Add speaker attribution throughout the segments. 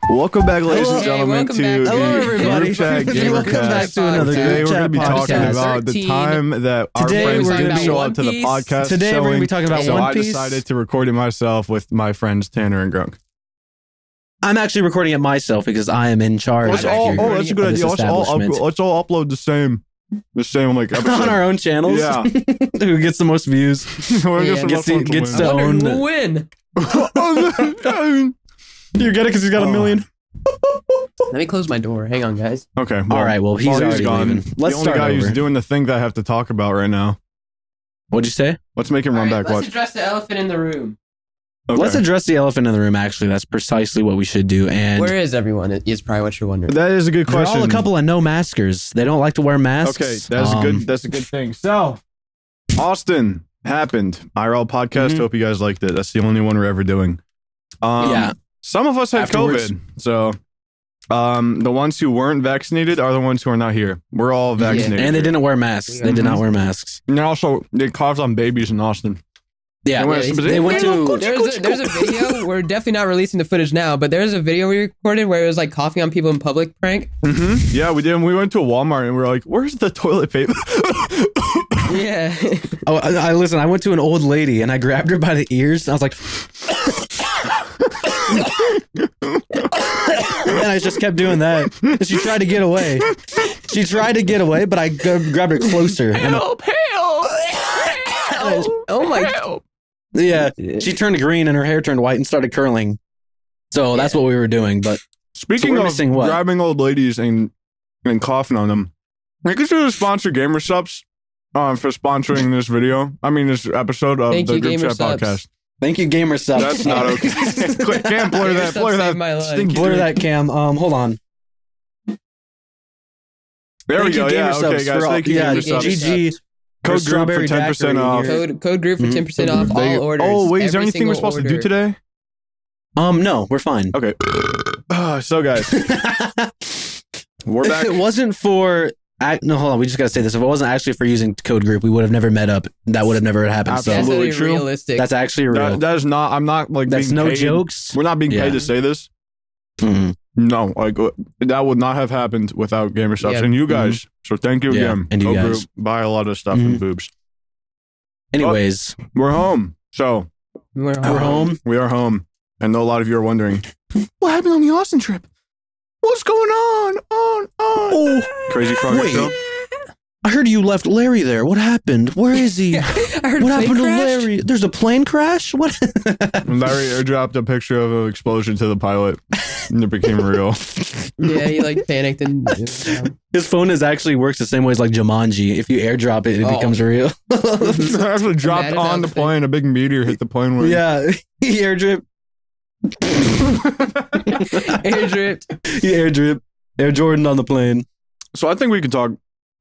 Speaker 1: Welcome back, ladies and gentlemen, to the Group Chat Gamercast. Today we're going to be talking about the time that our friends didn't show up to the podcast.
Speaker 2: Today we're going to be talking about One Piece.
Speaker 1: So I decided to record it myself with my friends Tanner and Grunk.
Speaker 2: I'm actually recording it myself because I am in charge.
Speaker 1: That's a good idea. Let's all upload the same like episode.
Speaker 2: On our own channels.
Speaker 1: Yeah.
Speaker 2: Who gets the most views? Gets to own the
Speaker 3: win.
Speaker 2: You get it because he's got a million.
Speaker 3: Let me close my door. Hang on, guys.
Speaker 1: Okay.
Speaker 2: All right. Well, he's already gone. Let's
Speaker 1: the only
Speaker 2: start
Speaker 1: guy
Speaker 2: over.
Speaker 1: who's doing the thing that I have to talk about right now.
Speaker 2: What'd you say?
Speaker 1: Let's make him run back.
Speaker 3: Let's address the elephant in the room.
Speaker 1: Okay.
Speaker 2: Let's address the elephant in the room. Actually, that's precisely what we should do. And
Speaker 3: where is everyone? Is probably what you're wondering.
Speaker 1: That is a good
Speaker 2: they're
Speaker 1: question.
Speaker 2: all a couple of no maskers. They don't like to wear masks.
Speaker 1: Okay, that's a good thing. So, Austin happened. IRL podcast. Hope you guys liked it. That's the only one we're ever doing.
Speaker 2: Yeah.
Speaker 1: Some of us had
Speaker 2: Afterwards.
Speaker 1: COVID, so the ones who weren't vaccinated are the ones who are not here. We're all vaccinated,
Speaker 2: and they didn't wear masks. They did not wear masks.
Speaker 1: And also, they coughed on babies in Austin.
Speaker 2: Yeah,
Speaker 1: they
Speaker 2: went to.
Speaker 3: There's a video. We're definitely not releasing the footage now, but there's a video we recorded where it was like coughing on people in public prank.
Speaker 1: Yeah, we did. We went to a Walmart and we were like, "Where's the toilet paper?"
Speaker 3: Yeah.
Speaker 2: I went to an old lady and I grabbed her by the ears and I was like, and I just kept doing that. She tried to get away. But I grabbed her closer.
Speaker 3: Help! Oh my! Help.
Speaker 2: Yeah, she turned green and her hair turned white and started curling. So that's what we were doing. But
Speaker 1: speaking of grabbing old ladies and coughing on them, we could do sponsor Gamer Subs for sponsoring this video. I mean, this episode of the Group Chat podcast.
Speaker 2: Thank you, Gamer Subs.
Speaker 1: That's not okay. Cam, blur that. Blur
Speaker 2: that, Cam. Hold on.
Speaker 1: There we go. Yeah, okay, guys. Thank you, Gamer Subs.
Speaker 2: GG.
Speaker 1: Code group for 10% off.
Speaker 3: Code group for 10% off all orders.
Speaker 1: Oh, wait, is there anything we're supposed to do today?
Speaker 2: No, we're fine.
Speaker 1: Okay. So, guys, we're back.
Speaker 2: If it wasn't for... No, hold on. We just got to say this. If it wasn't actually for using Code Group, we would have never met up. That would have never happened.
Speaker 1: Absolutely true.
Speaker 3: Realistic.
Speaker 2: That's actually real.
Speaker 1: That is not... I'm not like
Speaker 2: that's
Speaker 1: being
Speaker 2: no
Speaker 1: paid.
Speaker 2: Jokes.
Speaker 1: We're not being paid to say this. No, like that would not have happened without Gamer Subs and you guys. So thank you again.
Speaker 2: And you guys
Speaker 1: buy a lot of stuff and boobs.
Speaker 2: Anyways,
Speaker 1: we're home. So
Speaker 3: we're home.
Speaker 1: We are home. I know a lot of you are wondering what happened on the Austin trip. What's going on? Oh, Crazy Frog Show.
Speaker 2: I heard you left Larry there. What happened? Where is he?
Speaker 3: I heard
Speaker 2: what happened to Larry? There's a plane crash? What?
Speaker 1: Larry airdropped a picture of an explosion to the pilot and it became real.
Speaker 3: Yeah, he like panicked and
Speaker 2: his phone actually works the same way as like Jumanji. If you airdrop it, it becomes real.
Speaker 1: It actually dropped on the plane. A big meteor hit the plane. Wing.
Speaker 2: Yeah, he airdripped. He airdripped. Air Jordan on the plane.
Speaker 1: So I think we could talk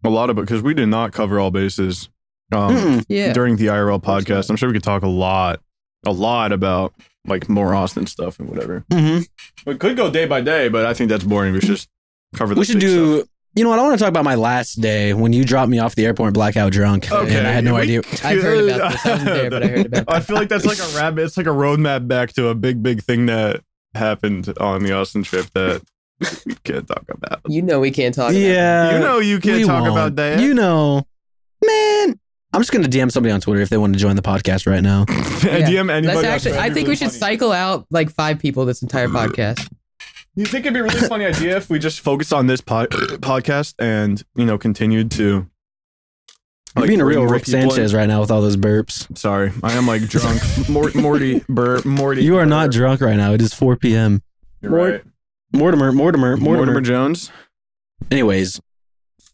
Speaker 1: a lot about, because we did not cover all bases during the IRL podcast. I'm sure we could talk a lot about like more Austin stuff and whatever. We could go day by day, but I think that's boring. We should just cover the stuff.
Speaker 2: You know what? I want to talk about my last day when you dropped me off the airport blackout drunk.
Speaker 1: Okay.
Speaker 2: And I had no idea.
Speaker 3: I've heard about this. I wasn't there, but I heard about it.
Speaker 1: I feel like that's like a rabbit. It's like a roadmap back to a big thing that happened on the Austin trip that we can't talk about.
Speaker 3: You know we can't talk about.
Speaker 2: Yeah.
Speaker 1: You know you can't talk about that.
Speaker 2: You know. Man. I'm just going to DM somebody on Twitter if they want to join the podcast right now.
Speaker 1: DM anybody.
Speaker 3: I think we should cycle out like 5 people this entire podcast.
Speaker 1: You think it'd be a really funny idea if we just focused on this podcast and, continued to...
Speaker 2: You're being a real Rick Sanchez right now with all those burps.
Speaker 1: Sorry, I am like drunk. Morty.
Speaker 2: You are not drunk right now. It is 4 p.m.
Speaker 1: You're right.
Speaker 2: Mortimer
Speaker 1: Jones.
Speaker 2: Anyways,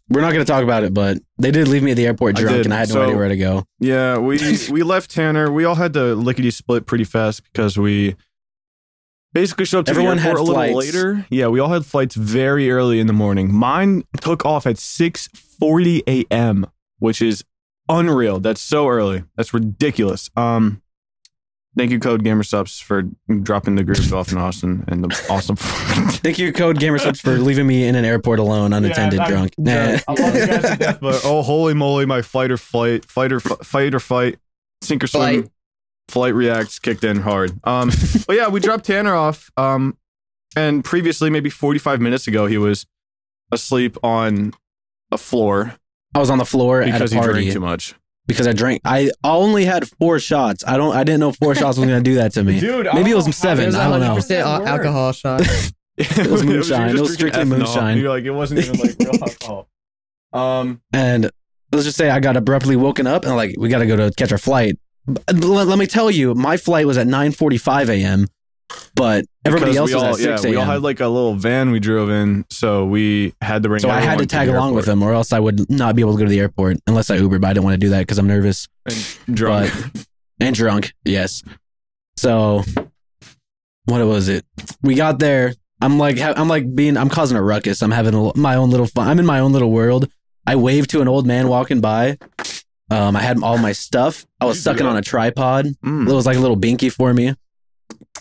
Speaker 2: we're not going to talk about it, but they did leave me at the airport drunk and I had no idea where to go.
Speaker 1: Yeah, we left Tanner. We all had to lickety split pretty fast because we basically showed up to the airport a little later. Yeah, we all had flights very early in the morning. Mine took off at 6:40 a.m., which is unreal. That's so early. That's ridiculous. Thank you, Code Gamer Subs, for dropping the group off in Austin and the awesome.
Speaker 2: Thank you, Code Gamer Subs, for leaving me in an airport alone, unattended, drunk.
Speaker 1: I love you guys to death, but oh, holy moly, my fight or flight, sink or swim, flight reacts kicked in hard. But yeah, we dropped Tanner off. And previously, maybe 45 minutes ago, he was asleep on a floor.
Speaker 2: I was on the floor at a party.
Speaker 1: Because he drank too much.
Speaker 2: Because I drank. I only had 4 shots. I didn't know 4 shots was going to do that to me.
Speaker 1: Dude,
Speaker 2: maybe it was 7. I don't know.
Speaker 3: 100% alcohol shot.
Speaker 2: It was moonshine. It was strictly moonshine.
Speaker 1: You're like, it wasn't even like real alcohol.
Speaker 2: And let's just say I got abruptly woken up and like, we got to go to catch our flight. Let me tell you, my flight was at 9:45 a.m. But everybody else was at 6 a.m.
Speaker 1: We all had like a little van we drove in, so we had to bring.
Speaker 2: So I had to tag along with them, or else I would not be able to go to the airport unless I Ubered. But I didn't want to do that because I'm nervous
Speaker 1: and drunk.
Speaker 2: And drunk, yes. So what was it? We got there. I'm causing a ruckus. I'm having my own little fun. I'm in my own little world. I waved to an old man walking by. I had all my stuff. I was sucking on a tripod. It was like a little binky for me.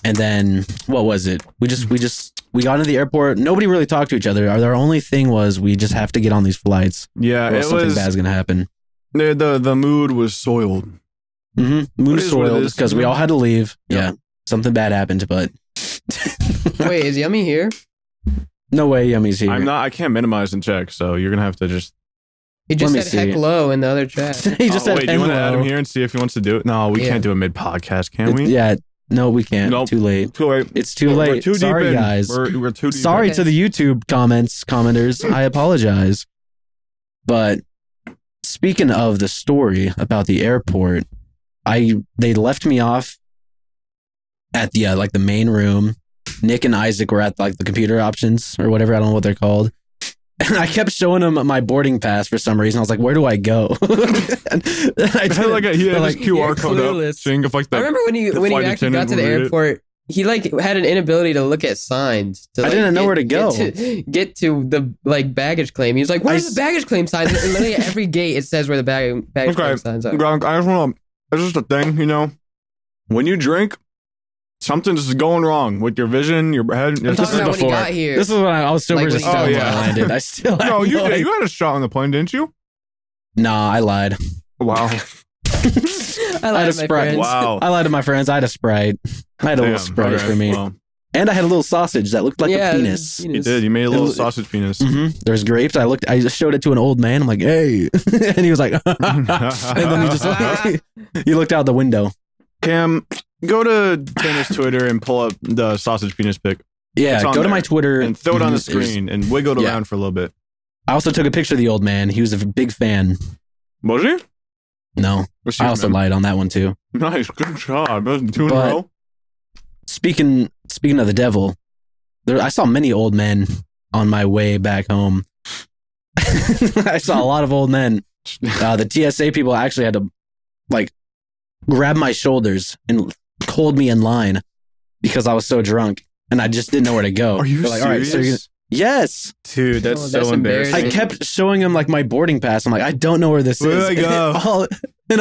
Speaker 2: And then what was it? We got into the airport. Nobody really talked to each other. Our only thing was we just have to get on these flights.
Speaker 1: Yeah,
Speaker 2: something bad's gonna happen.
Speaker 1: The mood was soiled.
Speaker 2: Mood was soiled because we all had to leave. Yep. Yeah, something bad happened. But
Speaker 3: wait, is Yummy here?
Speaker 2: No way, Yummy's here.
Speaker 1: I can't minimize and check. So you're gonna have to just.
Speaker 3: He just said heck low in the other chat.
Speaker 2: He just said,
Speaker 1: wait, do you want to add him here and see if he wants to do it? No, we can't do it mid-podcast, can we?
Speaker 2: Yeah, no, we can't. Nope. Too late.
Speaker 1: Too late.
Speaker 2: It's too late.
Speaker 1: We're too
Speaker 2: Sorry,
Speaker 1: deep
Speaker 2: guys.
Speaker 1: We're too deep.
Speaker 2: Sorry to the YouTube commenters. I apologize. But speaking of the story about the airport, they left me off at the the main room. Nick and Isaac were at like the computer options or whatever. I don't know what they're called. And I kept showing him my boarding pass for some reason. I was like, "Where do I go?" And I
Speaker 1: had like he had his QR code up. Saying if, like,
Speaker 3: I remember when he actually got to the airport, he like had an inability to look at signs.
Speaker 2: I didn't know where to go.
Speaker 3: Get to the like baggage claim. He was like, "Where's the baggage claim signs?" And literally at every gate it says where the baggage claim signs are.
Speaker 1: Gronk, I just want to. It's just a thing, you know. When you drink, something's going wrong with your vision, your head.
Speaker 3: I'm talking about when he got here.
Speaker 2: This is when I was sober as a stone when I landed. I still
Speaker 1: no, you had a shot on the plane, didn't you?
Speaker 2: Nah, I lied.
Speaker 1: Wow.
Speaker 3: I lied to my friends.
Speaker 1: Wow.
Speaker 2: I lied to my friends. I had a Sprite. I had a little Sprite for me. Well. And I had a little sausage that looked like a penis.
Speaker 1: You did. You made a little sausage penis.
Speaker 2: Mm-hmm. There's grapes. I just showed it to an old man. I'm like, "Hey." And he was like, and then he looked out the window.
Speaker 1: Cam, go to Tanner's Twitter and pull up the sausage penis pic.
Speaker 2: Yeah, go to my Twitter.
Speaker 1: And throw it on the screen and wiggle it around for a little bit.
Speaker 2: I also took a picture of the old man. He was a big fan.
Speaker 1: Was he?
Speaker 2: No. I also lied on that one too.
Speaker 1: Nice. Good job. 2 in a row. Speaking
Speaker 2: of the devil, I saw many old men on my way back home. I saw a lot of old men. The TSA people actually had to like grab my shoulders and hold me in line because I was so drunk and I just didn't know where to go.
Speaker 1: Are you serious?
Speaker 2: All right, so yes,
Speaker 1: dude, that's so embarrassing.
Speaker 2: I kept showing him like my boarding pass. I'm like, I don't know where this is.
Speaker 1: Where do I go?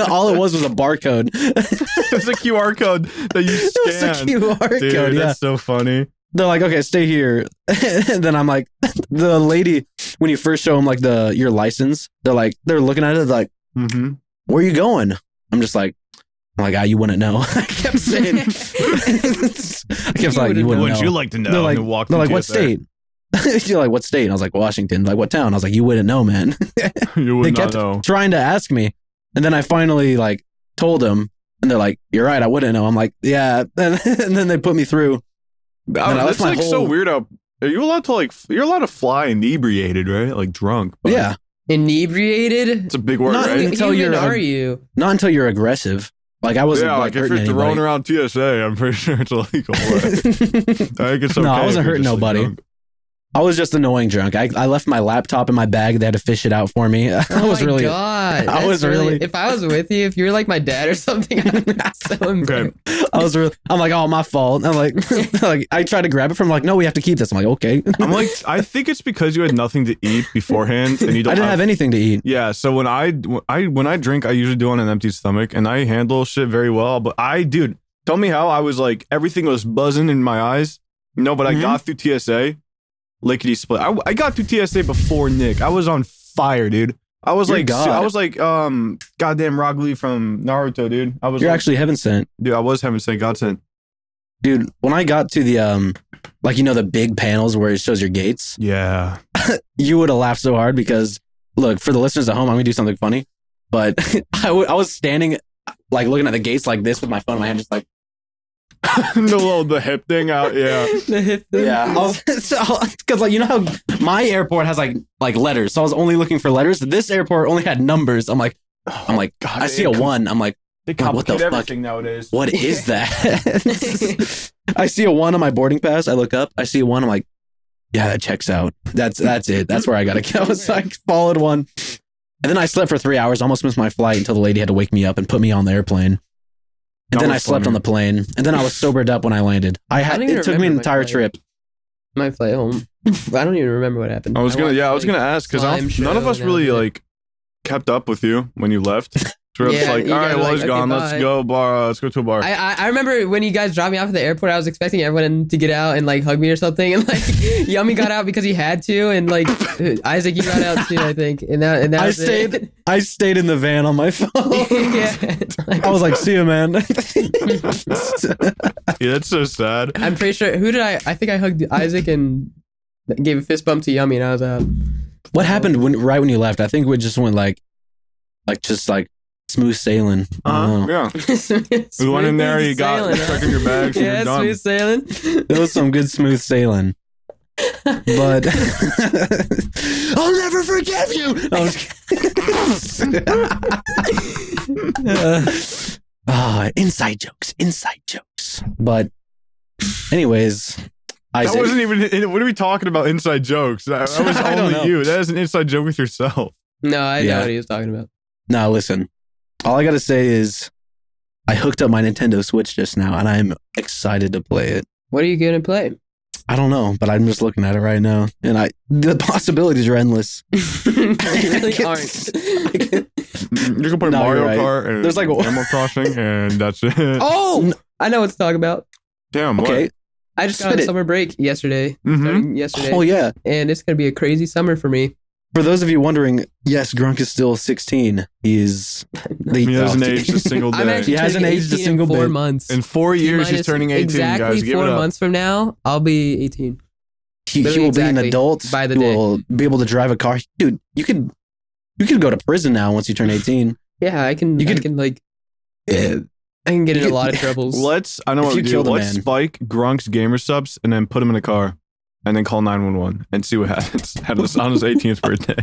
Speaker 2: All it was a barcode.
Speaker 1: It's a QR code that you scanned.
Speaker 2: It was a QR
Speaker 1: dude,
Speaker 2: code.
Speaker 1: That's so funny.
Speaker 2: They're like, "Okay, stay here." And then I'm like, the lady, when you first show them like your license, they're looking at it like, "Where are you going?" I'm like, you wouldn't know. I kept saying, I kept like, you wouldn't know.
Speaker 1: Would you like to know?
Speaker 2: They're like, what state? You're like, what state? And I was like, Washington. Like, what town? I was like, you wouldn't know, man.
Speaker 1: You would
Speaker 2: they
Speaker 1: not
Speaker 2: kept
Speaker 1: know.
Speaker 2: Trying to ask me. And then I finally like told them and they're like, "You're right. I wouldn't know." I'm like, "Yeah." And then they put me through.
Speaker 1: That's like so weird. Are you allowed to you're allowed to fly inebriated, right? Like drunk.
Speaker 2: But yeah.
Speaker 3: Inebriated?
Speaker 1: It's a big word, right?
Speaker 3: Until you?
Speaker 2: Not until you're aggressive. Like I wasn't.
Speaker 1: Yeah, like if you're thrown around TSA, I'm pretty sure it's illegal. I guess
Speaker 2: no, I wasn't hurting nobody. I was just annoying drunk. I left my laptop in my bag. They had to fish it out for me.
Speaker 3: God. I was really. If I was with you, if you were like my dad or something, I'd be so embarrassed.
Speaker 2: Okay. I'm like, "Oh, my fault." I'm like, I tried to grab it from like, "No, we have to keep this." I'm like, "Okay."
Speaker 1: I'm like, I think it's because you had nothing to eat beforehand, and you don't.
Speaker 2: I didn't have anything to eat.
Speaker 1: Yeah, so when I drink, I usually do it on an empty stomach, and I handle shit very well. But dude, tell me how I was like, everything was buzzing in my eyes. No, but I got through TSA. Lickety split. I got through TSA before Nick. I was on fire, dude. I was like goddamn Rock Lee from Naruto, dude.
Speaker 2: You're actually heaven sent.
Speaker 1: Dude, I was heaven sent, God sent.
Speaker 2: Dude, when I got to the like, you know, the big panels where it shows your gates.
Speaker 1: Yeah.
Speaker 2: You would have laughed so hard because, look, for the listeners at home, I'm going to do something funny. But I was standing, like, looking at the gates like this with my phone in my hand, just like.
Speaker 1: the hip thing out, yeah.
Speaker 3: The hip thing.
Speaker 2: Yeah. Because, like, you know how my airport has, like letters. So I was only looking for letters. This airport only had numbers. I'm like, God, I see a 1. I'm like,
Speaker 1: they
Speaker 2: what the fuck?
Speaker 1: Nowadays.
Speaker 2: What is that? I see a 1 on my boarding pass. I look up. I see a 1. I'm like, yeah, that checks out. That's it. That's where I gotta go. So I followed 1, and then I slept for 3 hours. Almost missed my flight until the lady had to wake me up and put me on the airplane. And then I slept on the plane. And then I was sobered up when I landed. It took me an entire trip.
Speaker 3: My flight home. I don't even remember what happened.
Speaker 1: I was gonna ask because none of us really like kept up with you when you left. So we're just like, all right, well, he's gone. Bye. Let's go bar. Let's go to a bar.
Speaker 3: I remember when you guys dropped me off at the airport, I was expecting everyone to get out and like hug me or something, and like Yummy got out because he had to, and like Isaac, you got out too, I think. And that
Speaker 2: I stayed in the van on my phone.
Speaker 3: Yeah,
Speaker 2: I was like, see you, man.
Speaker 1: Yeah, that's so sad.
Speaker 3: I'm pretty sure. Who did I think I hugged Isaac and gave a fist bump to Yummy, and I was out.
Speaker 2: What happened right when you left? I think we just went like smooth sailing.
Speaker 1: Yeah. We went in there, you got stuck in your bags, and you're done.
Speaker 3: Smooth sailing.
Speaker 2: It was some good smooth sailing. But I'll never forgive you. Inside jokes. But anyways, Isaac.
Speaker 1: That wasn't even. What are we talking about? Inside jokes. That was only you. That is an inside joke with yourself.
Speaker 3: No, I know what he was talking about.
Speaker 2: Now listen. All I gotta say is, I hooked up my Nintendo Switch just now, and I'm excited to play it.
Speaker 3: What are you gonna play?
Speaker 2: I don't know, but I'm just looking at it right now, and the possibilities are endless.
Speaker 3: They really aren't.
Speaker 1: You can play Mario Kart and there's like Animal Crossing, and that's it.
Speaker 3: Oh, I know what to talk about.
Speaker 1: Damn. Okay.
Speaker 3: What? I just got on summer break yesterday.
Speaker 1: Mm-hmm.
Speaker 3: Yesterday.
Speaker 2: Oh yeah,
Speaker 3: and it's gonna be a crazy summer for me.
Speaker 2: For those of you wondering, yes, Grunk is still 16. He
Speaker 1: hasn't aged a single day.
Speaker 2: He hasn't aged a single day.
Speaker 3: 4 months.
Speaker 1: In 4 years, he's turning 18,
Speaker 3: exactly
Speaker 1: guys. Give
Speaker 3: 4
Speaker 1: it up.
Speaker 3: months from now, I'll be 18.
Speaker 2: He will be an adult.
Speaker 3: By the
Speaker 2: day.
Speaker 3: He
Speaker 2: will be able to drive a car. Dude, you could go to prison now once you turn 18.
Speaker 3: Yeah, I can get in a lot of troubles.
Speaker 1: I know what we do. Let's spike Grunk's gamer subs and then put him in a car and then call 911 and see what happens on his 18th birthday.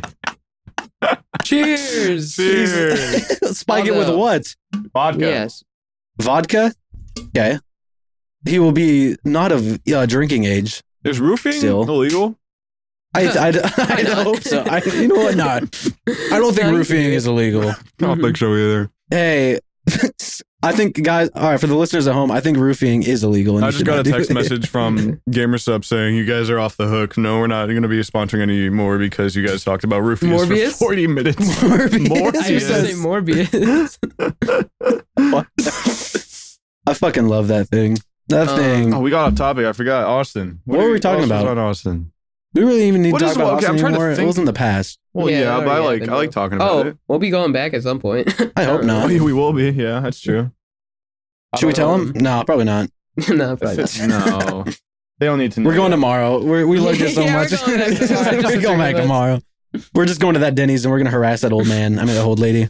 Speaker 3: Cheers!
Speaker 2: Spike it with what?
Speaker 1: Vodka.
Speaker 3: Yes.
Speaker 2: Vodka? Okay. He will be not of drinking age.
Speaker 1: Is roofing still illegal?
Speaker 2: I hope so. You know what? Not. I don't think roofing is illegal.
Speaker 1: I don't think so either.
Speaker 2: Hey, I think, guys, all right, for the listeners at home, I think roofing is illegal. And
Speaker 1: I just got a text message from GamerSub saying, you guys are off the hook. No, we're not going to be sponsoring any more because you guys talked about Morbius for 40 minutes.
Speaker 3: Morbius. I used to say
Speaker 2: Morbius. I fucking love that thing. That thing.
Speaker 1: Oh, we got off topic. I forgot. Austin.
Speaker 2: What were we talking about?
Speaker 1: On Austin.
Speaker 2: We really even need to talk about Austin anymore. It was in the past.
Speaker 1: Well, yeah, but I like talking about it.
Speaker 3: We'll be going back at some point.
Speaker 2: I hope not.
Speaker 1: We will be. Yeah, that's true.
Speaker 2: Should we tell them? No, probably not.
Speaker 3: No, probably not.
Speaker 1: No. They don't need to know.
Speaker 2: We're going tomorrow. We loved it so much. We're going back tomorrow. We're just going to that Denny's and we're going to harass that old man. I mean, the old lady.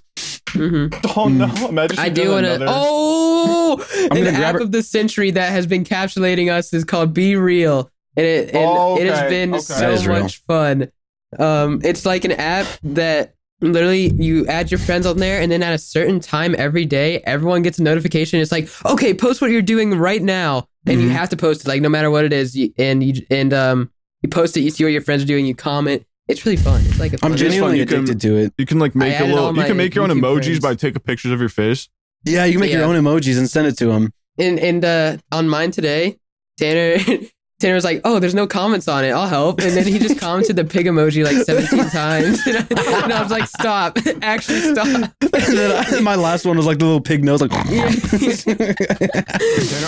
Speaker 3: Mm-hmm.
Speaker 1: Oh, no. Imagine
Speaker 3: I do want to. Oh!
Speaker 2: I'm
Speaker 3: an app of the century that has been encapsulating us is called Be Real. And it has been so much fun. It's like an app that literally you add your friends on there, and then at a certain time every day, everyone gets a notification. It's like, okay, post what you're doing right now, and you have to post it, like no matter what it is. You post it. You see what your friends are doing. You comment. It's really fun. It's like
Speaker 2: I'm genuinely addicted to it.
Speaker 1: You can like make you can make your own emojis by taking pictures of your face.
Speaker 2: Yeah, you can make your own emojis and send it to them.
Speaker 3: And on mine today, Tanner was like, oh, there's no comments on it. I'll help. And then he just commented the pig emoji like 17 times. And I was like, stop. Actually, stop.
Speaker 2: And then my last one was like the little pig nose. Like,
Speaker 1: Tanner,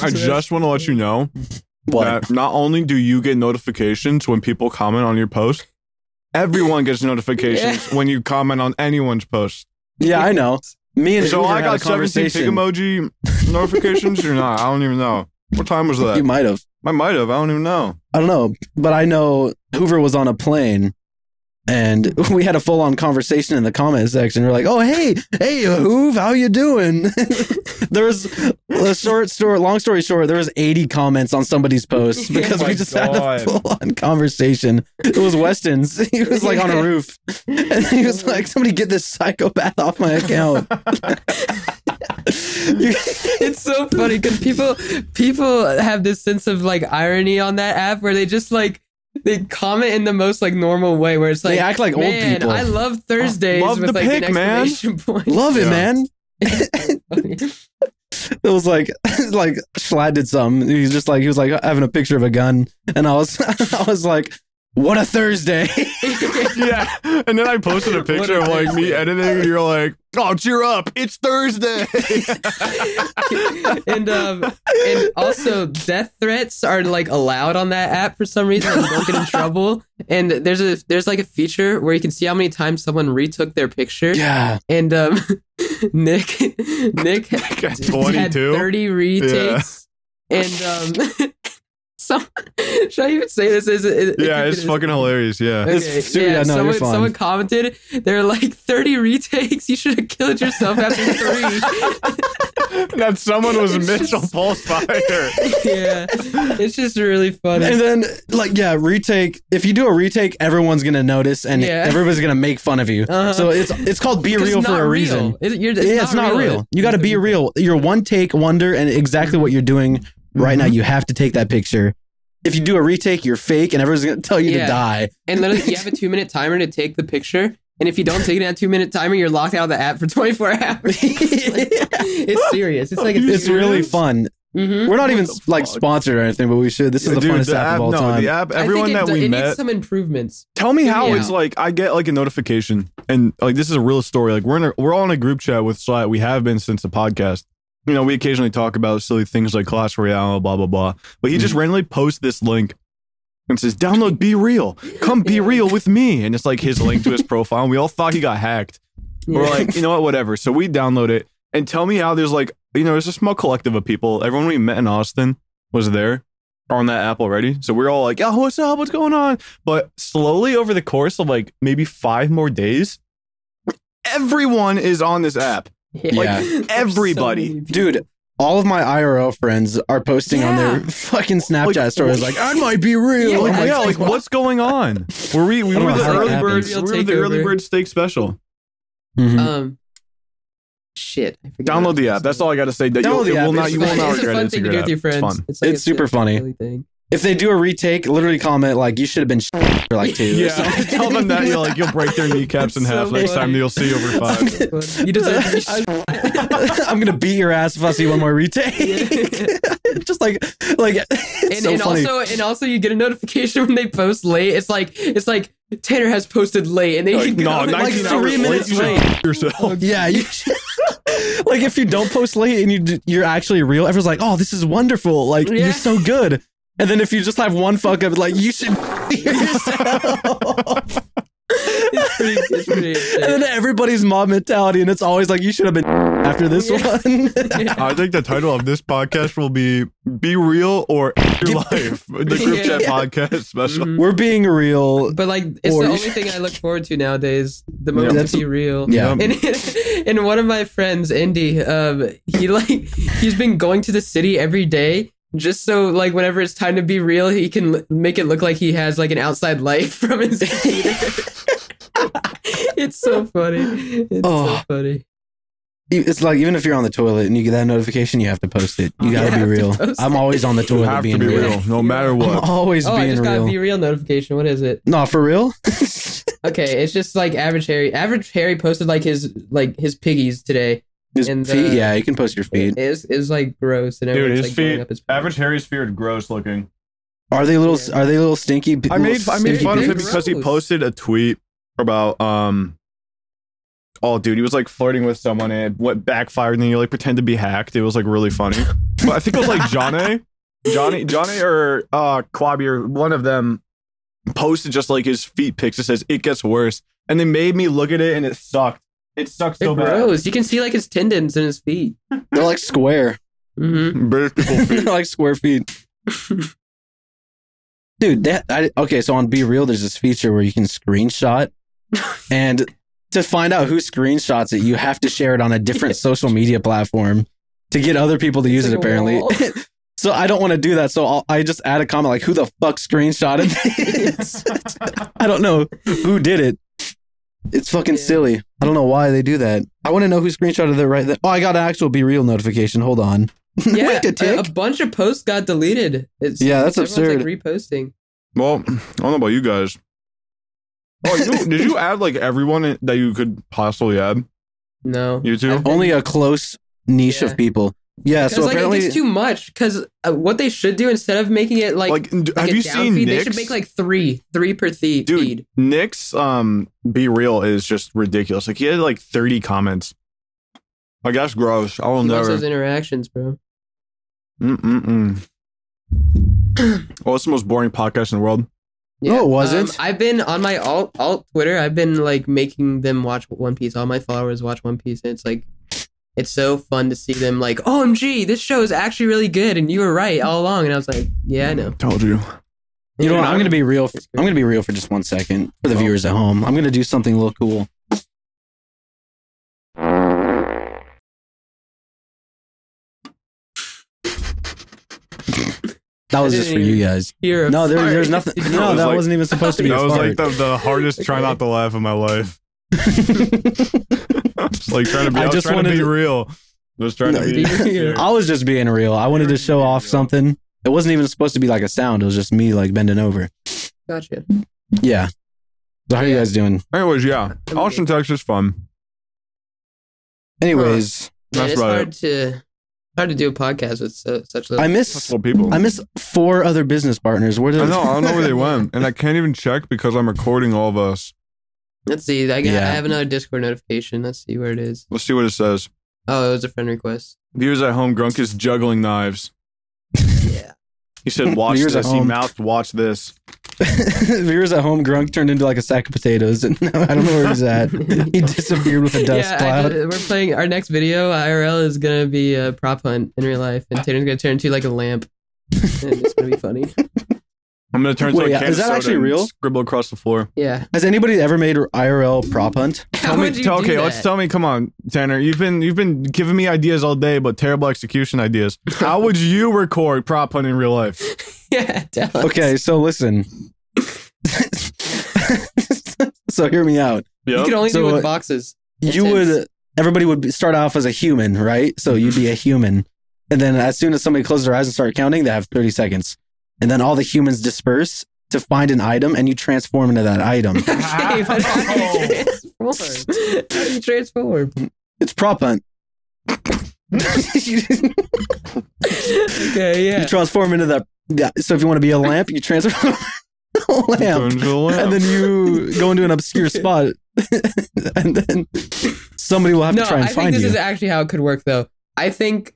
Speaker 1: I just want to let you know that not only do you get notifications when people comment on your post, everyone gets notifications when you comment on anyone's post.
Speaker 2: Yeah, I know. Me and
Speaker 1: so I got 17 pig emoji notifications or not? I don't even know. What time was that?
Speaker 2: You might have.
Speaker 1: I might have. I don't even know.
Speaker 2: I don't know, but I know Hoover was on a plane. And we had a full-on conversation in the comment section. We're like, "Oh, hey, Hoov, how you doing?" There was long story short, there was 80 comments on somebody's post because we just had a full-on conversation. It was Weston's. He was like on a roof, and he was like, "Somebody get this psychopath off my account."
Speaker 3: It's so funny because people have this sense of like irony on that app where they just like. They comment in the most like normal way where it's like,
Speaker 2: they act like old people.
Speaker 3: I love Thursdays with like an exclamation point.
Speaker 2: Love it, man. It was like Schlatt did something. He was like having a picture of a gun, and I was like, what a Thursday.
Speaker 1: Yeah. And then I posted a picture of like me editing, and you're like, oh, cheer up, it's Thursday.
Speaker 3: and also death threats are like allowed on that app for some reason. You don't get in trouble. And there's like a feature where you can see how many times someone retook their picture.
Speaker 2: Yeah.
Speaker 3: And Nick got 22? Had 30 retakes. Yeah. And should I even say this?
Speaker 1: It's fucking hilarious. Yeah.
Speaker 3: Okay. Someone commented, they're like 30 retakes. You should have killed yourself after 3.
Speaker 1: That someone was Mitchell Pulsefire.
Speaker 3: Yeah, it's just really funny.
Speaker 2: And then, retake. If you do a retake, everyone's gonna notice, and everybody's gonna make fun of you. So it's called Be Real for a reason. It's not real. You got to be real. You're one take wonder, and exactly what you're doing right now. You have to take that picture. If you do a retake, you're fake, and everyone's gonna tell you to die.
Speaker 3: And literally, you have a 2-minute timer to take the picture. And if you don't take it at 2-minute timer, you're locked out of the app for 24 hours. It's serious. It's
Speaker 2: really fun. Mm-hmm. We're not even sponsored or anything, but we should. This is the funnest app of all time.
Speaker 1: The app, everyone that we met,
Speaker 3: needs some improvements.
Speaker 1: Tell me how it's like. I get like a notification, and like this is a real story. Like we're all in a group chat with Schlatt. We have been since the podcast. You know, we occasionally talk about silly things like Clash Royale, blah blah blah. But he just randomly posts this link and says, "Download Be Real. Come be real with me." And it's like his link to his profile. And we all thought he got hacked. We're like, you know what, whatever. So we download it, and tell me how there's like, you know, there's a small collective of people. Everyone we met in Austin was there on that app already. So we're all like, "Oh, what's up? What's going on?" But slowly over the course of like maybe 5 more days, everyone is on this app. Like everybody.
Speaker 2: Dude, all of my IRL friends are posting on their fucking Snapchat stories like, I might be real.
Speaker 1: Like what's going on? We were the early birds. We were the early bird steak special.
Speaker 3: Mm-hmm. Shit.
Speaker 1: Download the app. That's all I got to say.
Speaker 2: Download the app.
Speaker 1: You will not regret it.
Speaker 3: It's a fun thing to do with your friends.
Speaker 2: It's super funny. If they do a retake, literally comment like, you should have been for like 2.
Speaker 1: Yeah, tell them that you'll break their kneecaps in half next time you'll see over 5.
Speaker 3: You deserve to be
Speaker 2: I'm gonna beat your ass if I see one more retake. Just like it's so funny.
Speaker 3: Also you get a notification when they post late. It's like Tanner has posted late, and they
Speaker 1: no, 19 hours
Speaker 2: 3 minutes late.
Speaker 1: Yourself.
Speaker 2: Yeah, you like if you don't post late and you're actually real, everyone's like, oh, this is wonderful. Like you're so good. And then if you just have one fuck up, like you should be yourself. It's pretty insane. And then everybody's mob mentality, and it's always like you should have been after this one.
Speaker 1: I think the title of this podcast will be Real or Your Life, the group chat podcast special.
Speaker 2: Mm-hmm. We're being real,
Speaker 3: but like it's the only thing I look forward to nowadays. The moment to be real.
Speaker 2: Yeah.
Speaker 3: And one of my friends, Indy, he's been going to the city every day. Just so, like, whenever it's time to be real, he can make it look like he has, like, an outside life from his computer. It's so funny. It's so funny.
Speaker 2: It's like, even if you're on the toilet and you get that notification, you have to post it. You gotta be real. I'm always on the toilet being real.
Speaker 1: No matter what.
Speaker 2: I'm always being real.
Speaker 3: I just got a Be Real notification. What is it?
Speaker 2: No, for real?
Speaker 3: Okay, it's just, like, Average Harry. Average Harry posted, like, his piggies today.
Speaker 2: His feet, yeah, you can post your feet.
Speaker 3: It's like gross, and
Speaker 1: dude, his
Speaker 3: like
Speaker 1: feet. Up his Average Harry's feet are gross looking.
Speaker 2: Are they little stinky?
Speaker 1: I made fun of him because he posted a tweet about oh, dude, he was like flirting with someone and it backfired, and then you like pretend to be hacked. It was like really funny. But I think it was like Johnny or Quabi or one of them posted just like his feet pics. It says it gets worse, and they made me look at it, and it sucked. It sucks so bad.
Speaker 3: Gross. You can see like his tendons in his feet.
Speaker 2: They're like square.
Speaker 3: Mm-hmm.
Speaker 2: They're like square feet. Dude, okay, so on Be Real, there's this feature where you can screenshot, and to find out who screenshots it, you have to share it on a different social media platform to get other people to use it, apparently. So I don't want to do that, so I just add a comment like, who the fuck screenshotted this? I don't know who did it. It's fucking silly. I don't know why they do that. I want to know who screenshotted it right there. Oh, I got an actual Be Real notification. Hold on.
Speaker 3: Yeah, a bunch of posts got deleted.
Speaker 2: That's absurd.
Speaker 3: Like reposting.
Speaker 1: Well, I don't know about you guys. Oh, did you add like everyone that you could possibly add?
Speaker 3: No.
Speaker 1: YouTube?
Speaker 2: Only a close niche of people. Yeah, so
Speaker 3: like,
Speaker 2: apparently
Speaker 3: it's too much. Because what they should do instead of making it like
Speaker 1: have you seen
Speaker 3: feed,
Speaker 1: Nick's?
Speaker 3: They should make like three per feed.
Speaker 1: Dude, Nick's Be Real is just ridiculous. Like he had like 30 comments. I guess gross. I will never.
Speaker 3: Those interactions, bro.
Speaker 1: Well, it's the most boring podcast in the world.
Speaker 2: Yeah. No, it wasn't.
Speaker 3: I've been on my alt Twitter. I've been like making them watch One Piece. All my followers watch One Piece, and it's like, it's so fun to see them like, OMG, this show is actually really good, and you were right all along. And I was like, yeah, I know.
Speaker 1: Told you.
Speaker 2: You know what? I'm gonna be real. I'm gonna be real for just 1 second for the viewers at home. I'm gonna do something a little cool. That was just for you guys. No, there's nothing. No, that wasn't even supposed to be.
Speaker 1: That was like the hardest try not to laugh of my life. Like trying to be. I was trying to be real. I was trying to be.
Speaker 2: I was just being real. I wanted to show off something. It wasn't even supposed to be like a sound. It was just me like bending over.
Speaker 3: Gotcha.
Speaker 2: Yeah. So how are you guys doing?
Speaker 1: Anyways, yeah, Austin, Texas, fun.
Speaker 2: Anyways,
Speaker 3: it's hard to do a podcast with such little.
Speaker 2: I miss
Speaker 1: people.
Speaker 2: I miss 4 other business partners. Where did
Speaker 1: I don't know where they went, and I can't even check because I'm recording all of us.
Speaker 3: Let's see. I have another Discord notification. Let's see where it is.
Speaker 1: Let's see what it says.
Speaker 3: Oh, it was a friend request.
Speaker 1: Viewers at home, Grunk is juggling knives.
Speaker 3: Yeah.
Speaker 1: He said, "Watch this." He mouthed, "Watch this."
Speaker 2: Viewers at home, Grunk turned into like a sack of potatoes, and I don't know where he's at. He disappeared with a dust cloud.
Speaker 3: We're playing our next video. IRL is gonna be a prop hunt in real life, and Tatum's gonna turn into like a lamp, and it's gonna be funny.
Speaker 1: I'm gonna turn into a can
Speaker 2: is that actually real?
Speaker 1: Scribble across the floor.
Speaker 3: Yeah.
Speaker 2: Has anybody ever made IRL prop hunt?
Speaker 1: Let's tell me. Come on, Tanner. You've been giving me ideas all day, but terrible execution ideas. How would you record prop hunt in real life?
Speaker 3: Yeah. Tell us.
Speaker 2: Okay, so listen. So hear me out.
Speaker 3: Yep. You can only do it with boxes.
Speaker 2: Everybody would start off as a human, right? So you'd be a human, and then as soon as somebody closes their eyes and start counting, they have 30 seconds. And then all the humans disperse to find an item, and you transform into that item.
Speaker 3: Okay, but how do you transform?
Speaker 2: It's prop hunt.
Speaker 3: Okay, yeah.
Speaker 2: You transform into that. Yeah. So if you want to be a lamp, you transform a lamp. And then you go into an obscure spot, and then somebody will have to try and find you.
Speaker 3: I think this is actually how it could work, though. I think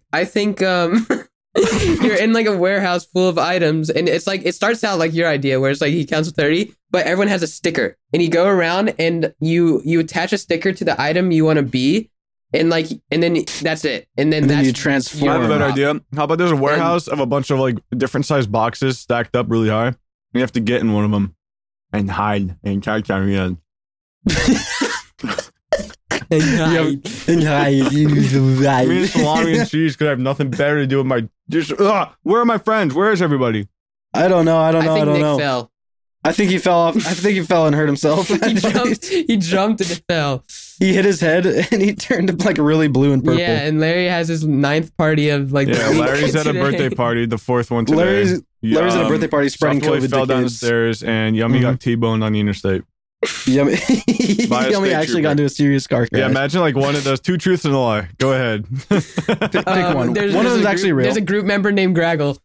Speaker 3: you're in like a warehouse full of items, and it's like, it starts out like your idea where it's like he counts to 30, but everyone has a sticker, and you go around and you attach a sticker to the item you want to be, and then that's it, and then you
Speaker 1: transform. I have a better idea. How about there's a warehouse of a bunch of like different sized boxes stacked up really high, and you have to get in one of them and hide and catch them again. Me and salami and cheese because I have nothing better to do with my. Where are my friends? Where is everybody?
Speaker 2: I don't know. I think
Speaker 3: Nick fell.
Speaker 2: I think he fell off. I think he fell and hurt himself.
Speaker 3: He jumped and it fell.
Speaker 2: He hit his head and he turned like really blue and purple.
Speaker 3: Yeah, and Larry has his 9th party of like.
Speaker 1: Yeah, Larry's at a birthday party, the 4th one today.
Speaker 2: Larry's at a birthday party spreading COVID.
Speaker 1: Fell down the stairs and Yummy got T-boned on the interstate.
Speaker 2: Yummy actually got into a serious car crash.
Speaker 1: Yeah, imagine like one of those 2 truths and a lie. Go ahead.
Speaker 2: Pick one. One of them's actually real.
Speaker 3: There's a group member named Graggle.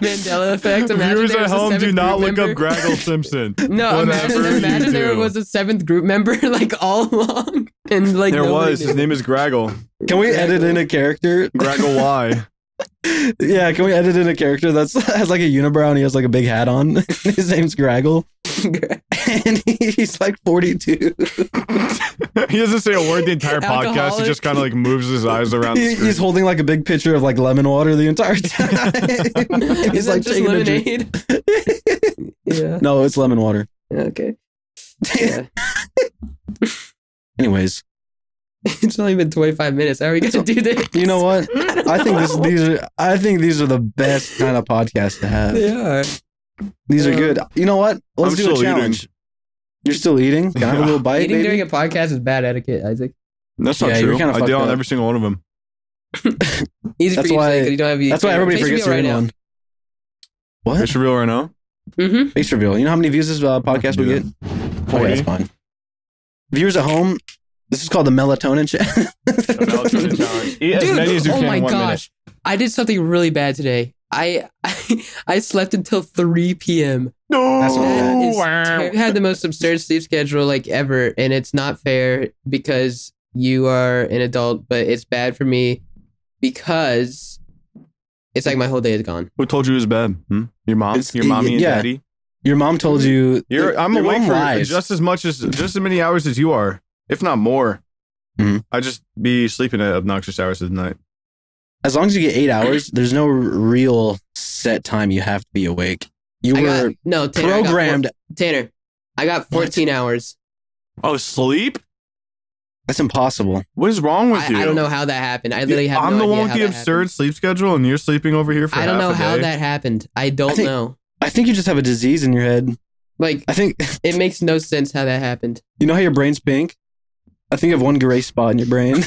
Speaker 3: Mandela effect.
Speaker 1: Viewers at home, do not look up Graggle Simpson.
Speaker 3: No, imagine there was a 7th group member like all along, and like
Speaker 1: there was. His name is Graggle.
Speaker 2: Can we edit in a character?
Speaker 1: Graggle Y.
Speaker 2: Yeah, can we edit in a character that has like a unibrow and he has like a big hat on? His name's Graggle. and he's like 42.
Speaker 1: He doesn't say a word the entire podcast. He just kind of like moves his eyes around.
Speaker 2: He's holding like a big pitcher of like lemon water the entire time. He's like
Speaker 3: just lemonade.
Speaker 2: Yeah. No, it's lemon water.
Speaker 3: Okay. Yeah.
Speaker 2: Anyways,
Speaker 3: it's only been 25 minutes. How are we gonna do this?
Speaker 2: You know what? I think these are the best kind of podcasts to have.
Speaker 3: They are.
Speaker 2: These are good. You know what? Let's do a challenge. Eating. You're still eating? Can I have a little bite?
Speaker 3: Eating during a podcast is bad etiquette, Isaac.
Speaker 1: That's not true. I do on every single one of them.
Speaker 3: Easy for you to say because you don't have.
Speaker 2: That's why everybody forgets to read one. What?
Speaker 1: Face reveal right now.
Speaker 3: Mm-hmm.
Speaker 2: Face reveal. You know how many views this podcast will get? 40. Okay, that's fine. Viewers at home, this is called the melatonin challenge.
Speaker 1: Melatonin challenge. Eat as many as you can in 1 minute.
Speaker 3: I did something really bad today. I slept until 3 p.m.
Speaker 1: No,
Speaker 3: I had the most absurd sleep schedule like ever, and it's not fair because you are an adult, but it's bad for me because it's like my whole day is gone.
Speaker 1: Who told you it was bad? Your mom, your mommy, and daddy.
Speaker 2: Your mom told you.
Speaker 1: I'm awake for just as many hours as you are, if not more.
Speaker 2: Mm-hmm.
Speaker 1: I just be sleeping at obnoxious hours of the night.
Speaker 2: As long as you get 8 hours, there's no real set time you have to be awake.
Speaker 3: Tanner,
Speaker 2: programmed.
Speaker 3: Tanner, I got 14 hours.
Speaker 1: Oh, sleep?
Speaker 2: That's impossible.
Speaker 1: What is wrong with you?
Speaker 3: I don't know how that happened. I literally have no idea.
Speaker 1: I'm the one with the absurd sleep schedule, and you're sleeping over here for half a day.
Speaker 3: I don't know how that happened. I don't know.
Speaker 2: I think you just have a disease in your head.
Speaker 3: Like, I think it makes no sense how that happened.
Speaker 2: You know how your brain's pink? I think you have one gray spot in your brain.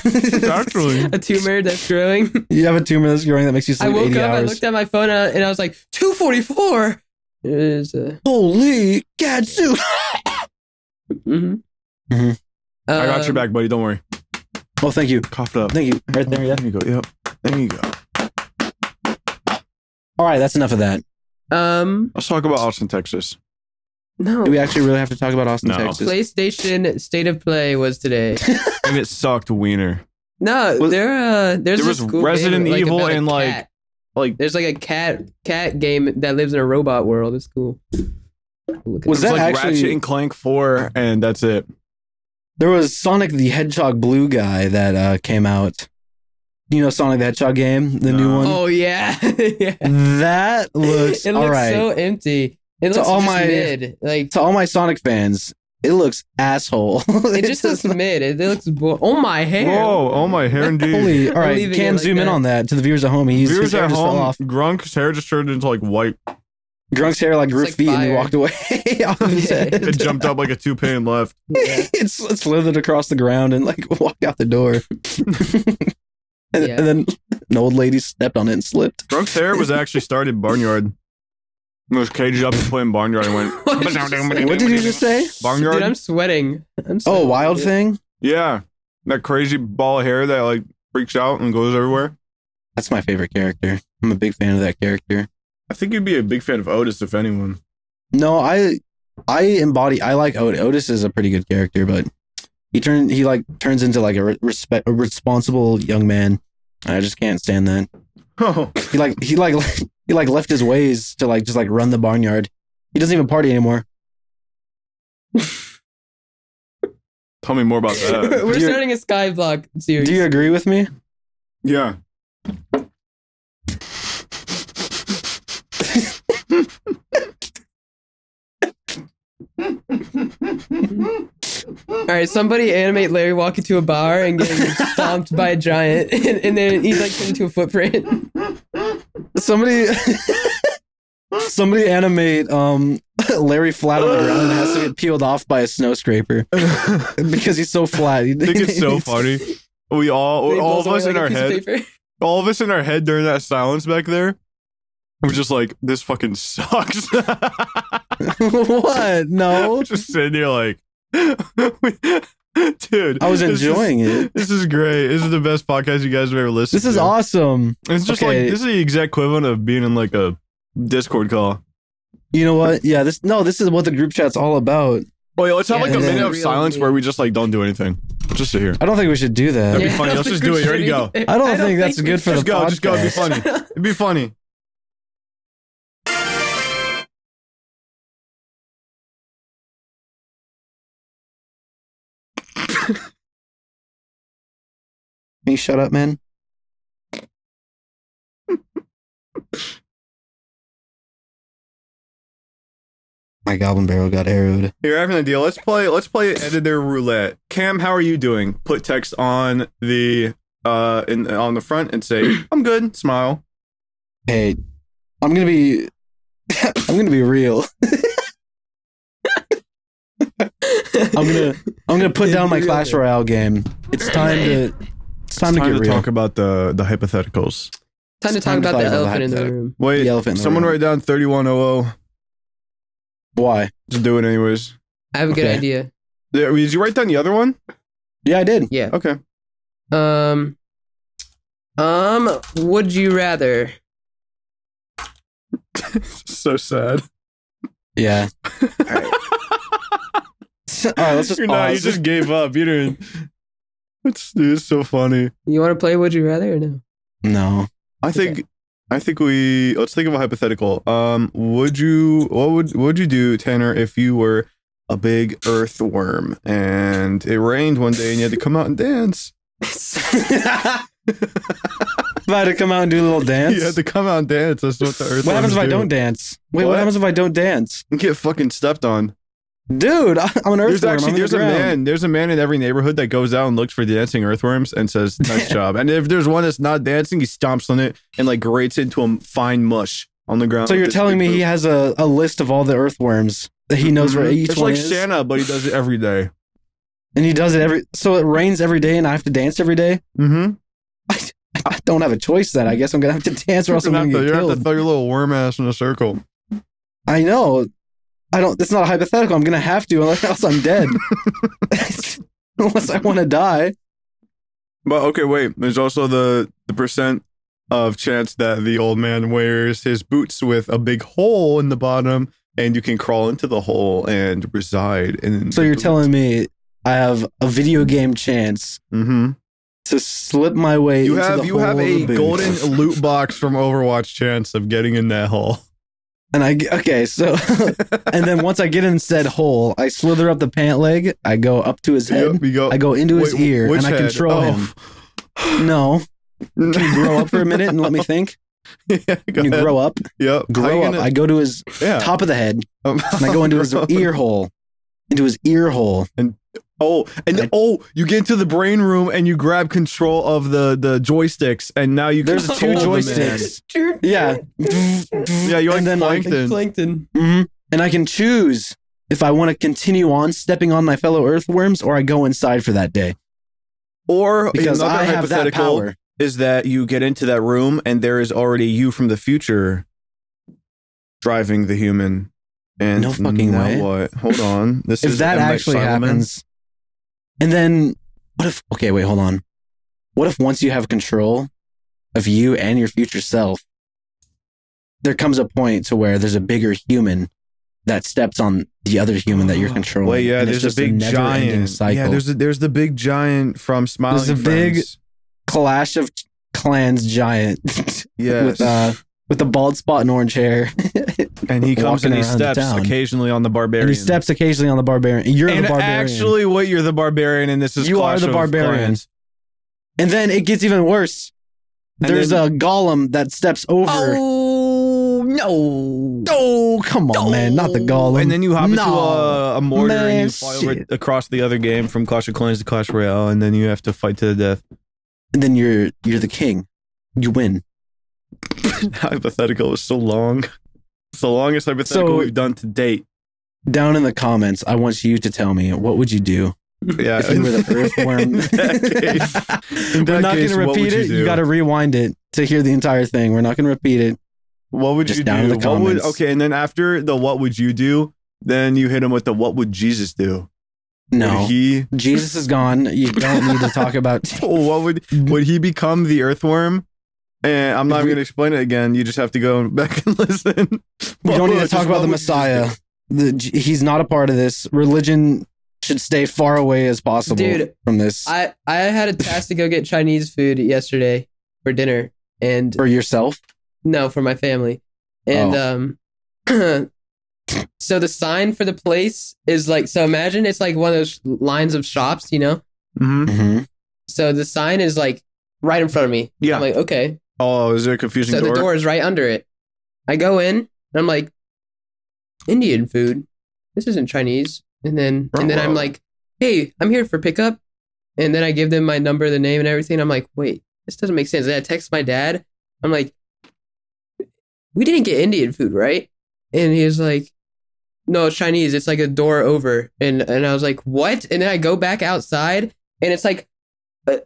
Speaker 1: Actually.
Speaker 3: A tumor that's growing.
Speaker 2: You have a tumor that's growing that makes you sleep 80 hours. I woke up,
Speaker 3: I looked at my phone, and I was like, 2:44. It is
Speaker 2: holy gadzooks.
Speaker 3: Mm-hmm.
Speaker 2: Mm-hmm.
Speaker 1: I got your back, buddy. Don't worry.
Speaker 2: Oh, thank you.
Speaker 1: Coughed up.
Speaker 2: Thank you. Right there, yeah.
Speaker 1: There you go. Yep. There you go.
Speaker 2: All right, that's enough of that.
Speaker 1: Let's talk about Austin, Texas.
Speaker 3: No.
Speaker 2: Do we actually really have to talk about Austin, Texas?
Speaker 3: PlayStation State of Play was today.
Speaker 1: And it sucked, wiener.
Speaker 3: No, there was
Speaker 1: cool Resident Evil and
Speaker 3: like there's like a cat game that lives in a robot world. It's cool.
Speaker 2: Was that
Speaker 1: like
Speaker 2: actually
Speaker 1: Ratchet and Clank 4 and that's it?
Speaker 2: There was Sonic the Hedgehog Blue guy that came out. You know Sonic the Hedgehog game, the new one?
Speaker 3: Oh yeah. Yeah.
Speaker 2: That looks
Speaker 3: it looks so empty. It looks mid. Like
Speaker 2: to all my Sonic fans, it looks asshole.
Speaker 3: It just looks mid. It looks oh my hair.
Speaker 1: Whoa, oh my hair indeed.
Speaker 2: Holy, all right, can zoom in on that to the viewers at home. His hair just fell off.
Speaker 1: Grunk's hair just turned into like white.
Speaker 2: Grunk's hair like grew feet and he walked away off of his head.
Speaker 1: It jumped up like a toupee and left.
Speaker 2: Yeah. It slithered across the ground and like walked out the door. And then an old lady stepped on it and slipped.
Speaker 1: Grunk's hair was actually started in Barnyard. It was caged up and put in Barnyard and went.
Speaker 2: What did you just say?
Speaker 1: Barnyard?
Speaker 3: Dude, I'm sweating.
Speaker 2: Oh, Wild Thing?
Speaker 1: Yeah. That crazy ball of hair that like freaks out and goes everywhere.
Speaker 2: That's my favorite character. I'm a big fan of that character.
Speaker 1: I think you'd be a big fan of Otis if anyone.
Speaker 2: No, I like Otis. Otis is a pretty good character, but he turns into like a responsible young man. I just can't stand that.
Speaker 1: Oh.
Speaker 2: He left his ways to just run the barnyard. He doesn't even party anymore.
Speaker 1: Tell me more about that.
Speaker 3: We're starting a Skyblock series.
Speaker 2: Do you agree with me?
Speaker 1: Yeah.
Speaker 3: All right, somebody animate Larry walk into a bar and getting stomped by a giant, and then he's like turned into a footprint.
Speaker 2: Somebody animate Larry flat on the ground and has to get peeled off by a snow scraper because he's so flat.
Speaker 1: I think it's so funny. All of us in our head, all of us in our head during that silence back there, we're just like, this fucking sucks.
Speaker 2: What? No.
Speaker 1: Just sitting here like, dude.
Speaker 2: I was enjoying it.
Speaker 1: This is great. This is the best podcast you guys have ever listened to.
Speaker 2: This is awesome.
Speaker 1: It's just like, this is the exact equivalent of being in like a Discord call.
Speaker 2: You know what? Yeah, this is what the group chat's all about.
Speaker 1: Oh yeah, let's have like a minute of silence where we just like don't do anything. Just sit here.
Speaker 2: I don't think we should do that.
Speaker 1: That'd be funny. Let's just do it. You ready to go?
Speaker 2: I don't think that's good for the podcast.
Speaker 1: Just go. It'd be funny. It'd be funny.
Speaker 2: Can you shut up, man? My goblin barrel got arrowed.
Speaker 1: Here, I have an idea. Let's play editor roulette. Cam, how are you doing? Put text on the on the front and say, I'm good, smile.
Speaker 2: Hey, I'm gonna be real. I'm gonna put down my Clash Royale game. It's time to get real.
Speaker 1: Talk about the hypotheticals.
Speaker 3: Time to talk about the elephant in the room.
Speaker 1: Wait, someone write down 3100.
Speaker 2: Why?
Speaker 1: Just do it anyways.
Speaker 3: I have a good idea.
Speaker 1: Did you write down the other one?
Speaker 2: Yeah, I did.
Speaker 3: Yeah.
Speaker 1: Okay.
Speaker 3: Would you rather?
Speaker 1: So sad.
Speaker 2: Yeah. All right. All right, let's just pause.
Speaker 1: You just gave up. You didn't. It's so funny.
Speaker 3: You want to play Would You Rather or no?
Speaker 2: No.
Speaker 1: I think let's think of a hypothetical. What would you do, Tanner, if you were a big earthworm and it rained one day and you had to come out and dance?
Speaker 2: If I had to come out and do a little dance?
Speaker 1: You had to come out and dance. That's what the earthworms
Speaker 2: What happens if I
Speaker 1: do.
Speaker 2: don't dance? Wait, what happens if I don't dance?
Speaker 1: You get fucking stepped on.
Speaker 2: Dude, I'm an earthworm.
Speaker 1: There's a man in every neighborhood that goes out and looks for dancing earthworms and says, nice job. And if there's one that's not dancing, he stomps on it and like grates it into a fine mush on the ground.
Speaker 2: So you're telling me he has a list of all the earthworms that he knows where each one is?
Speaker 1: It's like Santa, but he does it every day.
Speaker 2: And he does it so it rains every day and I have to dance every day?
Speaker 1: Mm-hmm.
Speaker 2: I don't have a choice then. I guess I'm going to have to dance or else I'm going to get killed.
Speaker 1: You have to throw your little worm ass in a circle.
Speaker 2: I know. It's not a hypothetical. I'm going to have to, or else I'm dead. Unless I want to die.
Speaker 1: But okay, wait. There's also the percent of chance that the old man wears his boots with a big hole in the bottom and you can crawl into the hole and reside in.
Speaker 2: So you're telling me I have a video game chance to slip my way into the hole.
Speaker 1: You have a golden loot box from Overwatch chance of getting in that hole.
Speaker 2: And so and then once I get in said hole, I slither up the pant leg, I go up to his head, I go into his ear, and I control him. No. Can you grow up for a minute and let me think?
Speaker 1: Yeah,
Speaker 2: Can you grow up?
Speaker 1: Yep.
Speaker 2: Grow up. I go to his top of the head, and I go into his ear hole.
Speaker 1: You get into the brain room and you grab control of the joysticks, and now you
Speaker 2: there's two joysticks. Yeah,
Speaker 1: you're like Plankton.
Speaker 2: Mm-hmm. And I can choose if I want to continue on stepping on my fellow earthworms, or I go inside for that day.
Speaker 1: Or
Speaker 2: because I have that power.
Speaker 1: Is that you get into that room and there is already you from the future driving the human. And
Speaker 2: no fucking way.
Speaker 1: What? Hold on.
Speaker 2: If that actually happens. And then, what if, okay, wait, hold on. What if once you have control of you and your future self, there comes a point to where there's a bigger human that steps on the other human that you're controlling?
Speaker 1: Well, yeah, there's a big giant.
Speaker 2: Cycle.
Speaker 1: Yeah, there's the big giant from Smiling
Speaker 2: Friends. There's a big Clash of Clans giant.
Speaker 1: Yes.
Speaker 2: With the bald spot and orange hair.
Speaker 1: And he comes and he steps occasionally on the barbarian.
Speaker 2: And he steps occasionally on the barbarian. You're the barbarian.
Speaker 1: Actually, you're the barbarian, and this is
Speaker 2: you are the barbarian. And then it gets even worse. There's a golem that steps over.
Speaker 3: Oh no!
Speaker 2: Oh, come on, man! Not the golem.
Speaker 1: And then you hop into a mortar and you fly over across the other game from Clash of Clans to Clash Royale, and then you have to fight to the death.
Speaker 2: And then you're the king. You win.
Speaker 1: Hypothetical is so long. It's the longest hypothetical we've done to date.
Speaker 2: Down in the comments, I want you to tell me, what would you do?
Speaker 1: Yeah,
Speaker 2: if you were the earthworm. We're not going to repeat it. You got to rewind it to hear the entire thing. We're not going to repeat it.
Speaker 1: What would you
Speaker 2: down
Speaker 1: do?
Speaker 2: In the comments.
Speaker 1: Okay, and then after the what would you do, then you hit him with the what would Jesus do?
Speaker 2: No, Jesus is gone. You don't need to talk about.
Speaker 1: What would he become the earthworm? And I'm not even going to explain it again. You just have to go back and listen.
Speaker 2: We don't need to talk about the Messiah. He's not a part of this. Religion should stay far away as possible from this.
Speaker 3: I had a task to go get Chinese food yesterday for dinner. And
Speaker 2: for yourself?
Speaker 3: No, for my family. And so the sign for the place is like, so imagine it's like one of those lines of shops, you know? So the sign is like right in front of me.
Speaker 1: Yeah.
Speaker 3: I'm like, okay.
Speaker 1: Oh, is there a confusing door?
Speaker 3: So the door is right under it. I go in and I'm like, Indian food. This isn't Chinese. And then I'm like, hey, I'm here for pickup. And then I give them my number, the name and everything. I'm like, wait, this doesn't make sense. And I text my dad. I'm like, we didn't get Indian food, right? And he was like, no, it's Chinese. It's like a door over. And I was like, what? And then I go back outside and it's like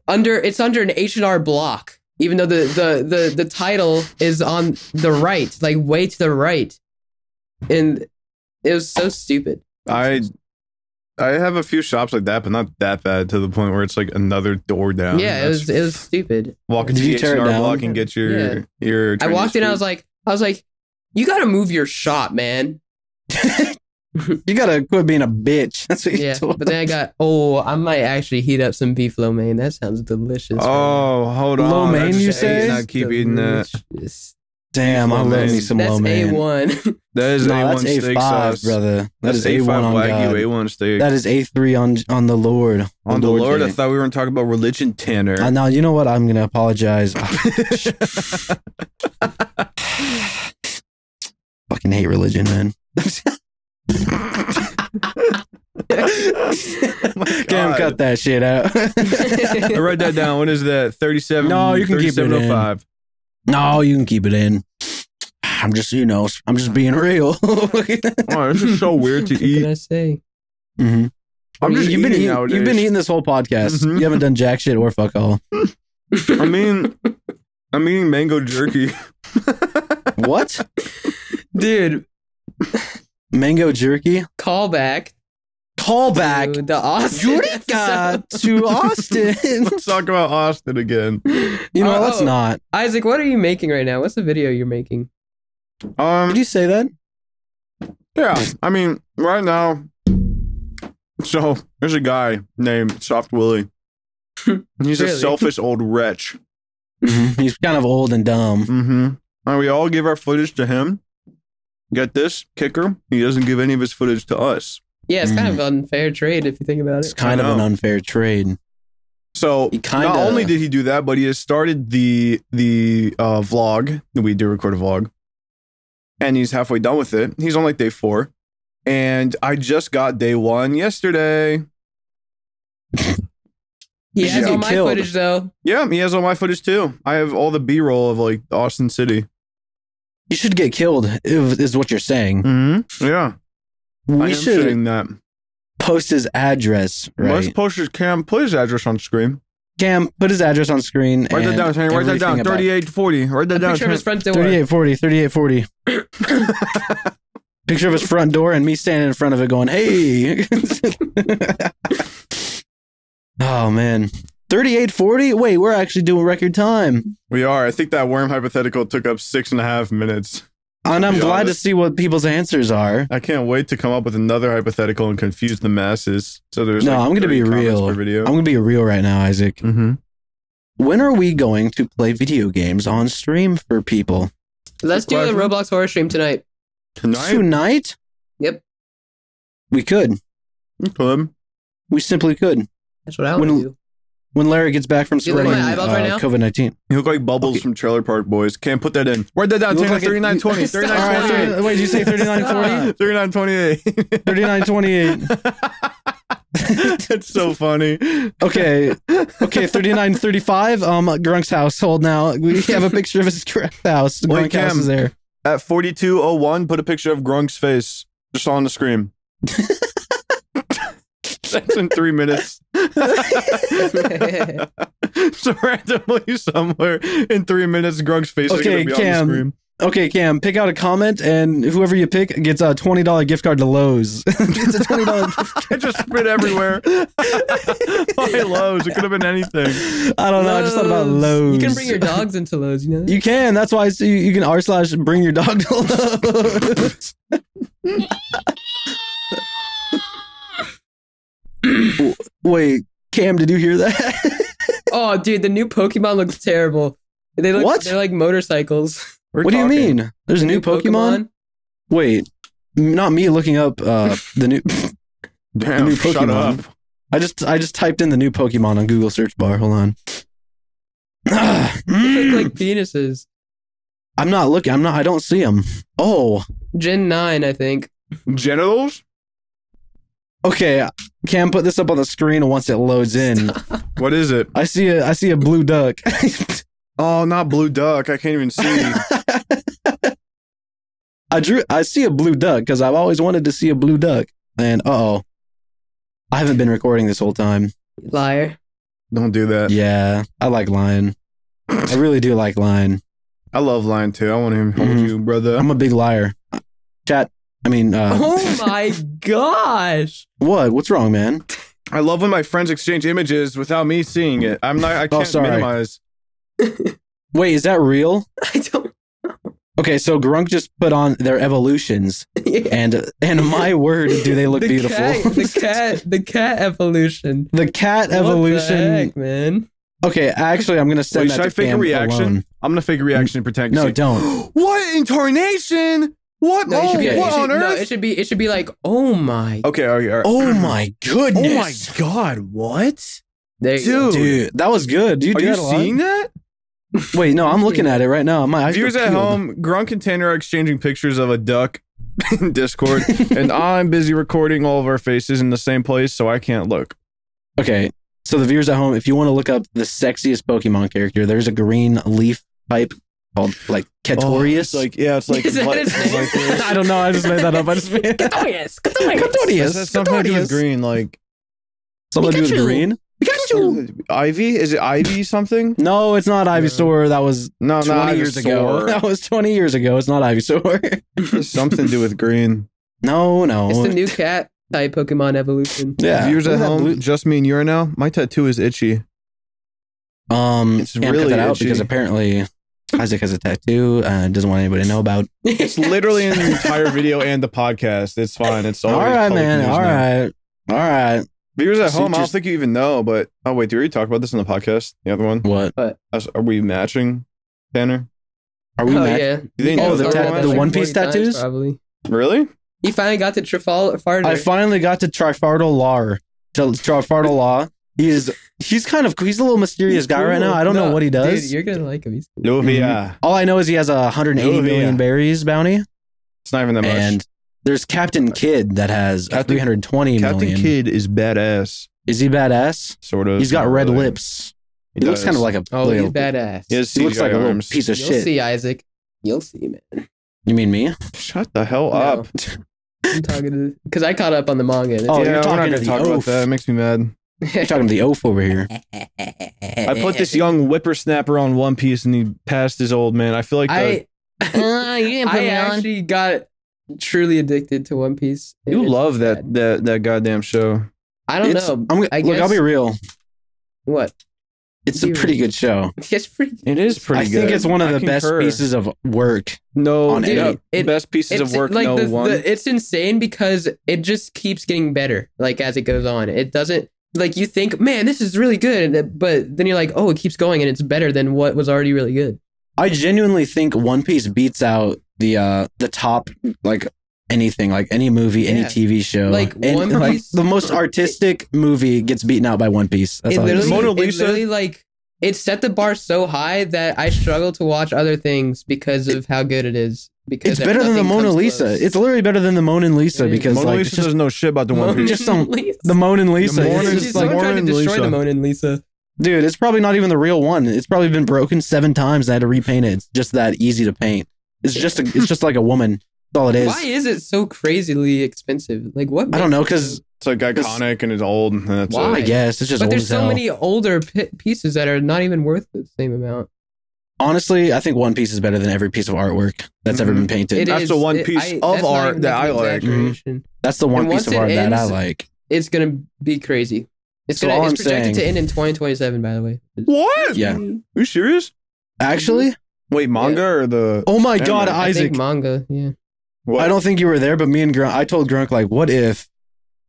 Speaker 3: under an H&R Block, even though the title is on the right, like way to the right. And it was so stupid.
Speaker 1: I have a few shops like that, but not that bad to the point where it's like another door down.
Speaker 3: Yeah, it was stupid.
Speaker 1: Walk into the H&R Block and get your Chinese
Speaker 3: I walked in,
Speaker 1: food.
Speaker 3: I was like, you gotta move your shop, man.
Speaker 2: You gotta quit being a bitch. That's what you told.
Speaker 3: But then I might actually heat up some beef lo mein. That sounds delicious.
Speaker 1: Oh, hold on.
Speaker 2: Lo mein, you say?
Speaker 1: I keep eating that.
Speaker 2: Damn, I love me some lo mein.
Speaker 3: That's A1.
Speaker 1: That is A1
Speaker 2: that's
Speaker 1: steak
Speaker 2: A5,
Speaker 1: sauce,
Speaker 2: brother. That is
Speaker 1: A5
Speaker 2: A1 on
Speaker 1: Wagyu
Speaker 2: God.
Speaker 1: A1 steak.
Speaker 2: That is A3 on the Lord.
Speaker 1: On the Lord, I thought we were talking about religion, Tanner.
Speaker 2: Now, you know what? I'm gonna apologize. Fucking hate religion, man. Cam, cut that shit out.
Speaker 1: I write that down. What is that? 37.
Speaker 2: No, you can keep it in.
Speaker 1: 3705.
Speaker 2: No, you can keep it in. I'm just being real.
Speaker 1: Oh, this is so weird to eat.
Speaker 3: What can I say?
Speaker 2: Mm-hmm.
Speaker 1: You've
Speaker 2: been eating this whole podcast.
Speaker 1: Mm-hmm.
Speaker 2: You haven't done jack shit or fuck all.
Speaker 1: I'm eating mango jerky.
Speaker 2: What?
Speaker 3: Dude.
Speaker 2: Mango jerky?
Speaker 3: Callback.
Speaker 2: To
Speaker 3: the Austin.
Speaker 2: Eureka to Austin.
Speaker 1: Let's talk about Austin again.
Speaker 2: You know, let's not.
Speaker 3: Isaac, what are you making right now? What's the video you're making?
Speaker 2: Did you say that?
Speaker 1: Yeah, I mean, right now. So there's a guy named Soft Willie. He's a selfish old wretch.
Speaker 2: Mm-hmm. He's kind of old and dumb.
Speaker 1: Mm-hmm. And we all give our footage to him. Get this kicker: he doesn't give any of his footage to us.
Speaker 3: Yeah, it's kind of an unfair trade if you think about it.
Speaker 2: It's kind of an unfair trade.
Speaker 1: So not only did he do that, but he has started the vlog. We do record a vlog, and he's halfway done with it. He's on like day 4, and I just got day 1 yesterday.
Speaker 3: He has all my footage though.
Speaker 1: Yeah, he has all my footage too. I have all the B-roll of like Austin City.
Speaker 2: You should get killed, is what you're saying.
Speaker 1: Mm-hmm. Yeah.
Speaker 2: We should
Speaker 1: that.
Speaker 2: Post his address, right?
Speaker 1: Let's post his Cam. Put his address on screen.
Speaker 2: Cam, put his address on screen.
Speaker 1: Write that down, Tanny. Write that down. 3840. Write that down.
Speaker 3: Picture of his front door.
Speaker 2: 3840. Picture of his front door and me standing in front of it going, hey. Oh, man. 3840? Wait, we're actually doing record time.
Speaker 1: We are. I think that worm hypothetical took up 6.5 minutes.
Speaker 2: And I'm glad to see what people's answers are.
Speaker 1: I can't wait to come up with another hypothetical and confuse the masses. So there's
Speaker 2: I'm going to be real. I'm going to be real right now, Isaac.
Speaker 1: Mm-hmm.
Speaker 2: When are we going to play video games on stream for people?
Speaker 3: Let's do a Roblox horror stream tonight.
Speaker 2: Tonight?
Speaker 3: Yep.
Speaker 2: We could.
Speaker 1: We could.
Speaker 2: We simply could.
Speaker 3: That's what I want to do.
Speaker 2: When Larry gets back from spreading COVID-19.
Speaker 1: You look like Bubbles from Trailer Park Boys. Can't put that in. Write that down. 3920. 3928.
Speaker 2: Wait, did you say 3940?
Speaker 1: 3928.
Speaker 2: 3928.
Speaker 1: That's so funny.
Speaker 2: Okay, 3935. Grunk's household now. We have a picture of his house. Grunk's house is there.
Speaker 1: At 4201, put a picture of Grunk's face just on the screen. That's in 3 minutes. So randomly somewhere in 3 minutes, Grunk's face is going to be on the screen.
Speaker 2: Okay, Cam, pick out a comment, and whoever you pick gets a $20 gift card to Lowe's. Gets a $20 gift card.
Speaker 1: It just spit everywhere. Why Lowe's? It could have been anything.
Speaker 2: I don't know. I just thought about Lowe's.
Speaker 3: You can bring your dogs into Lowe's, you know that?
Speaker 2: You can. That's why you can r/bring your dog to Lowe's. Wait, Cam, did you hear that?
Speaker 3: Oh, dude, the new Pokemon looks terrible. They're like motorcycles.
Speaker 2: What do you mean? There's a new Pokemon? Wait, not me looking up the new
Speaker 1: Damn,
Speaker 2: new Pokemon.
Speaker 1: shut up.
Speaker 2: I just typed in the new Pokemon on Google search bar. Hold on.
Speaker 3: They look like penises.
Speaker 2: I'm not looking. I don't see them. Oh.
Speaker 3: Gen 9, I think.
Speaker 1: Genitals?
Speaker 2: Okay, Cam, put this up on the screen once it loads in.
Speaker 1: What is it?
Speaker 2: I see a blue duck.
Speaker 1: Oh, not blue duck. I can't even see.
Speaker 2: I see a blue duck because I've always wanted to see a blue duck. And I haven't been recording this whole time.
Speaker 3: Liar.
Speaker 1: Don't do that.
Speaker 2: Yeah, I like lying. I really do like lying.
Speaker 1: I love lying too. I want to hold you, brother.
Speaker 2: I'm a big liar. Chat.
Speaker 3: Oh my gosh.
Speaker 2: What? What's wrong, man?
Speaker 1: I love when my friends exchange images without me seeing it. I can't minimize.
Speaker 2: Wait, is that real?
Speaker 3: I don't know.
Speaker 2: Okay, so Grunk just put on their evolutions. Yeah. And my word, do they look beautiful.
Speaker 3: The cat evolution.
Speaker 2: The cat evolution.
Speaker 3: What the heck, man?
Speaker 2: Okay, actually, I'm going to send that to Cam.
Speaker 1: Should I fake a reaction?
Speaker 2: Alone.
Speaker 1: I'm going to fake a reaction and pretend.
Speaker 2: No, don't.
Speaker 1: What incarnation? What?
Speaker 3: No,
Speaker 1: what on earth?
Speaker 3: No, it should be like, oh my.
Speaker 1: Okay, all right.
Speaker 2: Oh my goodness.
Speaker 1: Oh my god, what?
Speaker 2: Dude, that was good. Dude,
Speaker 1: are you seeing that?
Speaker 2: Wait, no, I'm looking at it right now. My eyes
Speaker 1: Viewers at home, Grunk and Tanner are exchanging pictures of a duck in Discord, and I'm busy recording all of our faces in the same place, so I can't look.
Speaker 2: Okay, so the viewers at home, if you want to look up the sexiest Pokemon character, there's a green leaf type called like Katorius.
Speaker 1: It's like
Speaker 3: Is that his name?
Speaker 2: I don't know. I just made that up. I just made
Speaker 3: Katorius.
Speaker 1: That's something to do with green, like
Speaker 2: something to do with green.
Speaker 3: Pikachu.
Speaker 1: Ivy? Is it Ivy something?
Speaker 2: No, it's not Ivysaur. That was 20 years ago. That was 20 years ago. It's not Ivysaur.
Speaker 1: Something to do with green.
Speaker 2: No.
Speaker 3: It's the new cat type Pokemon evolution.
Speaker 2: Yeah.
Speaker 1: Viewers at home, just me and you right now. My tattoo is itchy.
Speaker 2: It's really cut that out because apparently Isaac has a tattoo and doesn't want anybody to know about.
Speaker 1: It's literally in the entire video and the podcast. It's fine. It's all
Speaker 2: right, man. All right.
Speaker 1: Viewers at home, I don't think you even know, but wait, did we talk about this in the podcast? The other one?
Speaker 2: What?
Speaker 1: Are we matching, Tanner?
Speaker 2: Are we matching?
Speaker 1: Yeah.
Speaker 2: You think the One Piece tattoos?
Speaker 3: Probably.
Speaker 1: Really?
Speaker 3: You finally got to Trafalgar.
Speaker 2: I finally got to Trafalgar Law. He's a little mysterious guy right now. I don't know what he does.
Speaker 3: Dude, you're gonna like him. He's cool.
Speaker 1: Luvia.
Speaker 2: All I know is he has a 180 million berries bounty.
Speaker 1: It's not even that much.
Speaker 2: And there's Captain Kidd that has 320 million.
Speaker 1: Captain Kidd is badass.
Speaker 2: Is he badass?
Speaker 1: Sort of.
Speaker 2: He's got red lips. He looks kind of like a.
Speaker 3: He's badass.
Speaker 2: He looks like a little piece of shit.
Speaker 3: You'll see, Isaac. You'll see, man.
Speaker 2: You mean me?
Speaker 1: Shut the hell up.
Speaker 3: I'm talking to because I caught up on the manga.
Speaker 2: You're talking to the
Speaker 1: talk about that. It makes me mad.
Speaker 2: You're talking to the oaf over here.
Speaker 1: I put this young whippersnapper on One Piece and he passed his old man. I feel like
Speaker 3: I actually got truly addicted to One Piece.
Speaker 1: You love that goddamn show.
Speaker 3: I don't know.
Speaker 2: I'll be real.
Speaker 3: What?
Speaker 2: It's a pretty good show.
Speaker 1: It is pretty good.
Speaker 2: I think it's one of the best pieces of work.
Speaker 1: Best pieces of work.
Speaker 3: Like it's insane because it just keeps getting better. Like as it goes on, it doesn't. Like you think, man, this is really good, but then you're like, oh, it keeps going and it's better than what was already really good.
Speaker 2: I genuinely think One Piece beats out the top like anything, like any movie, any TV show.
Speaker 3: Like One Piece,
Speaker 2: the most artistic movie gets beaten out by One Piece. That's
Speaker 1: Mona Lisa.
Speaker 3: It literally like it set the bar so high that I struggle to watch other things because of how good it is. Because
Speaker 2: it's better than the Mona Lisa.
Speaker 3: Close.
Speaker 2: It's literally better than the Mona Lisa because
Speaker 1: Mona Lisa doesn't know shit about the One Piece.
Speaker 2: Just the Mona Lisa.
Speaker 3: Someone tried to destroy the Mona Lisa.
Speaker 2: Dude, it's probably not even the real one. It's probably been broken 7 times. I had to repaint it. It's just that easy to paint. It's just like a woman. That's all it is.
Speaker 3: Why is it so crazily expensive? Like what?
Speaker 2: I don't know because
Speaker 1: it's like iconic and it's old. And that's
Speaker 2: why? I guess it's just.
Speaker 3: But
Speaker 2: old
Speaker 3: there's so many older pieces that are not even worth the same amount.
Speaker 2: Honestly, I think One Piece is better than every piece of artwork that's ever been painted.
Speaker 1: That's the one piece of art that I like.
Speaker 2: That's the one piece of art that I like.
Speaker 3: It's gonna be crazy. It's projected to end in 2027. By the way.
Speaker 1: What?
Speaker 2: Yeah.
Speaker 1: Are you serious?
Speaker 2: Actually,
Speaker 1: wait, manga or the?
Speaker 2: Oh my god, Isaac!
Speaker 3: I think manga. Yeah.
Speaker 2: What? I don't think you were there, but me and Grunk, I told Grunk like, what if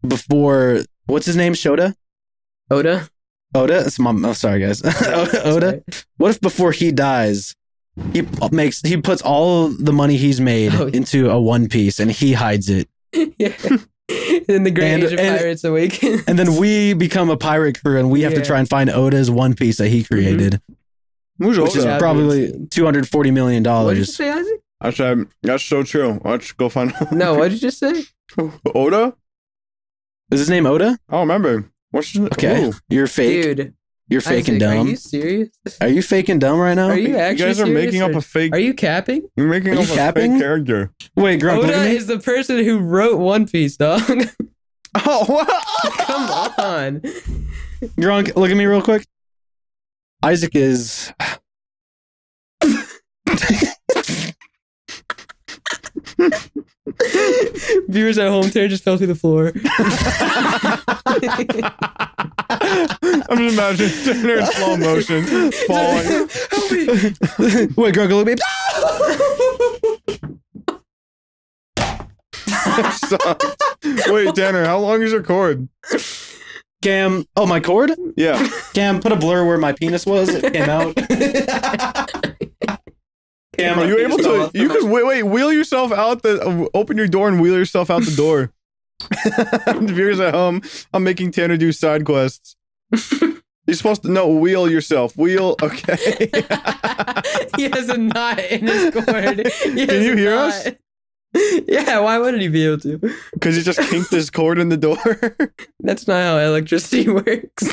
Speaker 2: before what's his name? Oda. It's I'm sorry, guys. Oda. What if before he dies, he puts all the money he's made into a One Piece and he hides it.
Speaker 3: Yeah. Then the Great Age of Pirates awakens.
Speaker 2: And then we become a pirate crew, and we have to try and find Oda's One Piece that he created.
Speaker 1: Who's
Speaker 2: which is probably $240 million.
Speaker 3: What did you say, Isaac?
Speaker 1: I said, that's so true. Let's go find
Speaker 3: No, what did you just say?
Speaker 1: Oda?
Speaker 2: Is his name Oda?
Speaker 1: I don't remember. What's his name?
Speaker 2: Okay. You're fake.
Speaker 3: Dude.
Speaker 2: You're fake and dumb.
Speaker 3: Are you serious?
Speaker 2: Are you fake and dumb right now?
Speaker 3: Are you actually
Speaker 1: You guys are making up a fake...
Speaker 3: Are you capping?
Speaker 1: You're making up a fake character.
Speaker 2: Wait, Grunk,
Speaker 3: Oda is the person who wrote One Piece, dog.
Speaker 1: Oh, what?
Speaker 3: Come on.
Speaker 2: Grunk, look at me real quick. Isaac is...
Speaker 3: Viewers at home, Tanner just fell to the floor.
Speaker 1: I'm just imagining Tanner in slow motion falling.
Speaker 3: Help me.
Speaker 2: Wait, Grunk, look at me.
Speaker 1: Wait, Tanner, how long is your cord?
Speaker 2: Cam, oh, my cord?
Speaker 1: Yeah.
Speaker 2: Cam, put a blur where my penis was. It came out.
Speaker 1: Cam, are you able to? You can wheel yourself out open your door and wheel yourself out the door. Viewers at home, I'm making Tanner do side quests. You're supposed to wheel yourself. Wheel, okay.
Speaker 3: He has a knot in his cord.
Speaker 1: Can you hear us?
Speaker 3: Yeah, why wouldn't he be able to?
Speaker 1: Because he just kinked his cord in the door.
Speaker 3: That's not how electricity works.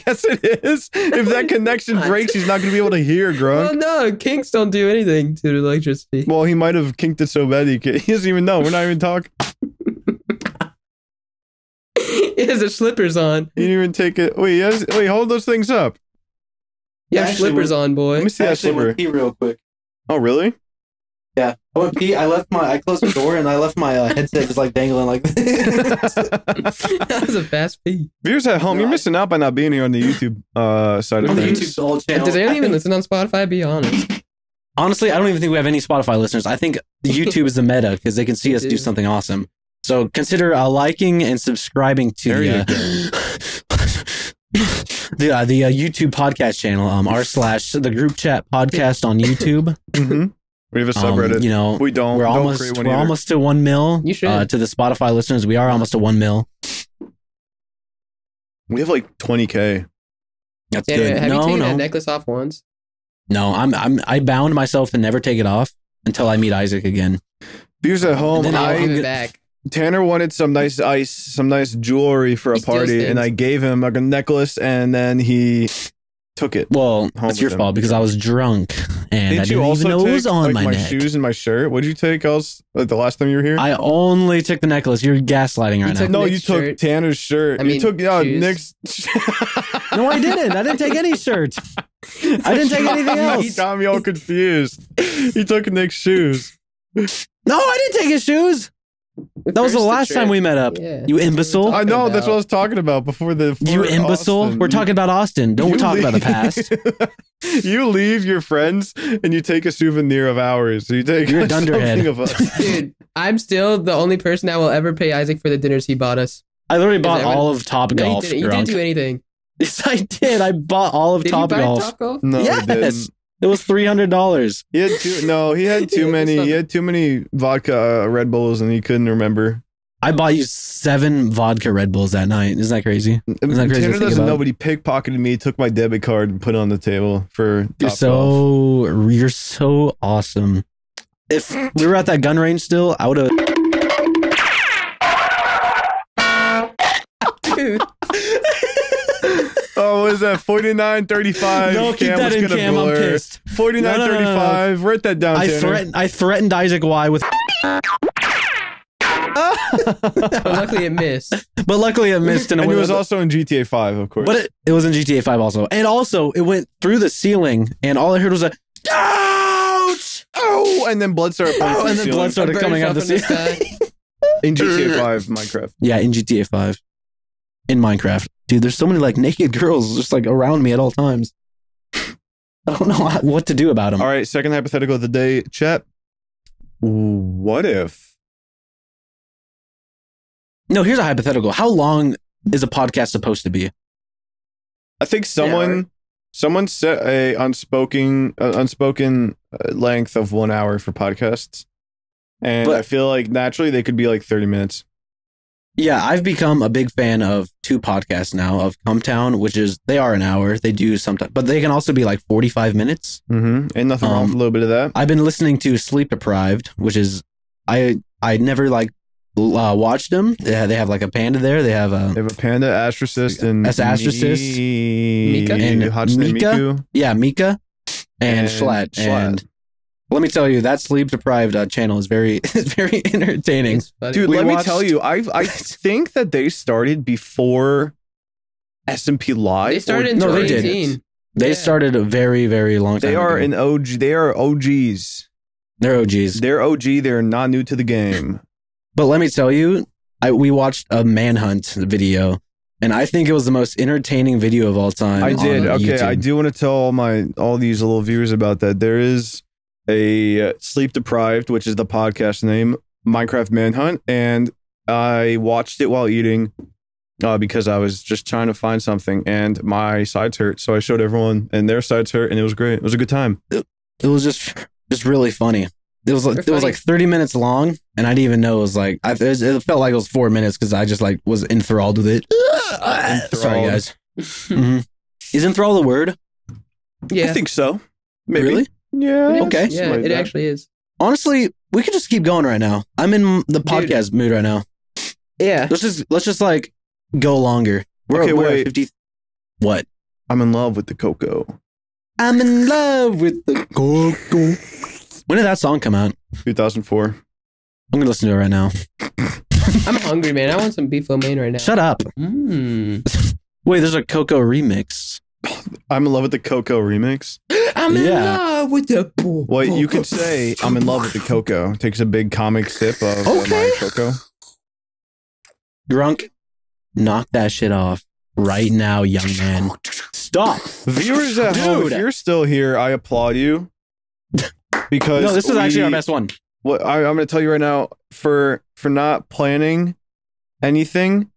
Speaker 1: Yes, it is. If that connection breaks, he's not going to be able to hear, Grunk.
Speaker 3: Well, no, kinks don't do anything to electricity.
Speaker 1: Well, he might have kinked it so bad he doesn't even know. We're not even talking.
Speaker 3: He has his slippers on.
Speaker 1: He didn't even take it. Wait, hold those things up.
Speaker 3: You have slippers on, boy.
Speaker 1: Let me see that slipper.
Speaker 2: Pee real quick.
Speaker 1: Oh, really?
Speaker 2: Yeah. I went pee. I closed the door and I left my headset just like dangling like this.
Speaker 3: That was a fast pee.
Speaker 1: Viewers at home, you're missing out by not being here on the YouTube side of things.
Speaker 2: YouTube's old channel.
Speaker 3: Does anyone even listen on Spotify? Be honest.
Speaker 2: Honestly, I don't even think we have any Spotify listeners. I think YouTube is the meta because they can see us do something awesome. So consider liking and subscribing to the YouTube podcast channel, / the group chat podcast on YouTube.
Speaker 1: Mm-hmm. We have a subreddit. We don't.
Speaker 2: We're almost to 1 mil.
Speaker 3: You should.
Speaker 2: To the Spotify listeners, we are almost to 1 mil.
Speaker 1: We have like 20K.
Speaker 2: That's good.
Speaker 3: Have you taken that necklace off once?
Speaker 2: No, I bound myself to never take it off until I meet Isaac again.
Speaker 1: Viewers at home,
Speaker 3: then I'll give it back.
Speaker 1: Tanner wanted some nice ice, some nice jewelry for a party, and I gave him like a necklace, and then he took it.
Speaker 2: Well, that's your fault because I was drunk and I didn't even know it was on my neck.
Speaker 1: Shoes and my shirt. What did you take else the last time you were here?
Speaker 2: I only took the necklace. You're gaslighting right now.
Speaker 1: No, you took Tanner's shirt. You took Nick's.
Speaker 2: No, I didn't. I didn't take any shirt. I didn't take anything else.
Speaker 1: He got me all confused. He took Nick's shoes.
Speaker 2: No, I didn't take his shoes. That was the last time we met up. Yeah, you imbecile.
Speaker 1: I know. That's what I was talking about before the.
Speaker 2: You imbecile. Austin. We're talking about Austin. Don't talk about the past.
Speaker 1: You leave your friends and you take a souvenir of ours. You take
Speaker 2: You're a dunderhead.
Speaker 1: Of us.
Speaker 3: Dude, I'm still the only person that will ever pay Isaac for the dinners he bought us.
Speaker 2: I literally bought all of Top Golf.
Speaker 3: You didn't do anything.
Speaker 2: Yes, I did. I bought all of Top Golf.
Speaker 1: No,
Speaker 2: yes.
Speaker 1: He didn't.
Speaker 2: It was $300.
Speaker 1: He had too many. He had too many vodka Red Bulls, and he couldn't remember.
Speaker 2: I bought you 7 vodka Red Bulls that night. Isn't that crazy?
Speaker 1: Tanner doesn't know, but he pickpocketed me, took my debit card, and put it on the table for.
Speaker 2: You're so awesome. If we were at that gun range still, I would have.
Speaker 3: Dude.
Speaker 1: Oh, what is that? 49.35.
Speaker 2: No, keep that in, Cam. I'm pissed.
Speaker 1: 49.35. No. Write that down, Tanner.
Speaker 2: I threatened Isaac Y with.
Speaker 3: But luckily it missed.
Speaker 2: And
Speaker 1: it was also in GTA 5, of course.
Speaker 2: But it was in GTA 5 also. And also, it went through the ceiling, and all I heard was a ouch!
Speaker 1: Oh! And then blood started coming
Speaker 2: and then blood started coming out of the ceiling.
Speaker 1: In GTA 5, Minecraft.
Speaker 2: Yeah, in GTA 5. In Minecraft. Dude, there's so many like naked girls just like around me at all times. I don't know what to do about them.
Speaker 1: All right, second hypothetical of the day, chat. What if?
Speaker 2: No, here's a hypothetical. How long is a podcast supposed to be?
Speaker 1: I think someone set a unspoken length of 1 hour for podcasts, and I feel like naturally they could be like 30 minutes.
Speaker 2: Yeah, I've become a big fan of 2 podcasts now of Cumtown, which is they are an hour. They do sometimes, but they can also be like 45 minutes.
Speaker 1: Ain't nothing wrong with a little bit of that.
Speaker 2: I've been listening to Sleep Deprived, which is I never like watched them. They have like a panda there. They have a
Speaker 1: panda, Astrocyst, and
Speaker 3: Mika
Speaker 2: and
Speaker 1: Miku.
Speaker 2: Yeah, Mika and Schlatt. And let me tell you, that Sleep Deprived channel is very entertaining.
Speaker 1: Dude, me tell you, I think that they started before SMP Live.
Speaker 3: They started in 2018.
Speaker 2: They started a very, very long time
Speaker 1: They are
Speaker 2: ago.
Speaker 1: an OG. They are OGs.
Speaker 2: They're OGs.
Speaker 1: They're OG. They're not new to the game.
Speaker 2: But let me tell you, we watched a manhunt video, and I think it was the most entertaining video of all time.
Speaker 1: I did. Okay,
Speaker 2: YouTube.
Speaker 1: I do want to tell all these little viewers about that. There is a Sleep Deprived, which is the podcast name, Minecraft Manhunt, and I watched it while eating because I was just trying to find something, and my sides hurt, so I showed everyone, and their sides hurt, and it was great. It was a good time.
Speaker 2: It was just really funny. It was like 30 minutes long, and I didn't even know it was like it felt like it was 4 minutes because I just like was enthralled with it. Sorry, guys. Mm-hmm. Is enthralled a word?
Speaker 3: Yeah,
Speaker 1: I think so. Maybe.
Speaker 2: Really?
Speaker 1: Yeah.
Speaker 2: Okay.
Speaker 3: Yeah, it actually is.
Speaker 2: Honestly, we could just keep going right now. I'm in the podcast mood right now.
Speaker 3: Yeah.
Speaker 2: Let's just like go longer. We're at 50. What?
Speaker 1: I'm in love with the cocoa.
Speaker 2: I'm in love with the cocoa. When did that song come out?
Speaker 1: 2004.
Speaker 2: I'm gonna listen to it right now.
Speaker 3: I'm hungry, man. I want some beef lo mein right now.
Speaker 2: Shut up. Wait, there's a Coco remix.
Speaker 1: I'm in love with the cocoa remix.
Speaker 3: I'm in love with the.
Speaker 1: Well, you could say I'm in love with the cocoa. Takes a big comic sip of my cocoa.
Speaker 2: Drunk, knock that shit off right now, young man. Stop.
Speaker 1: Viewers at home, if you're still here, I applaud you. Because
Speaker 2: no, this is actually our best one.
Speaker 1: What I'm going to tell you right now, for not planning anything,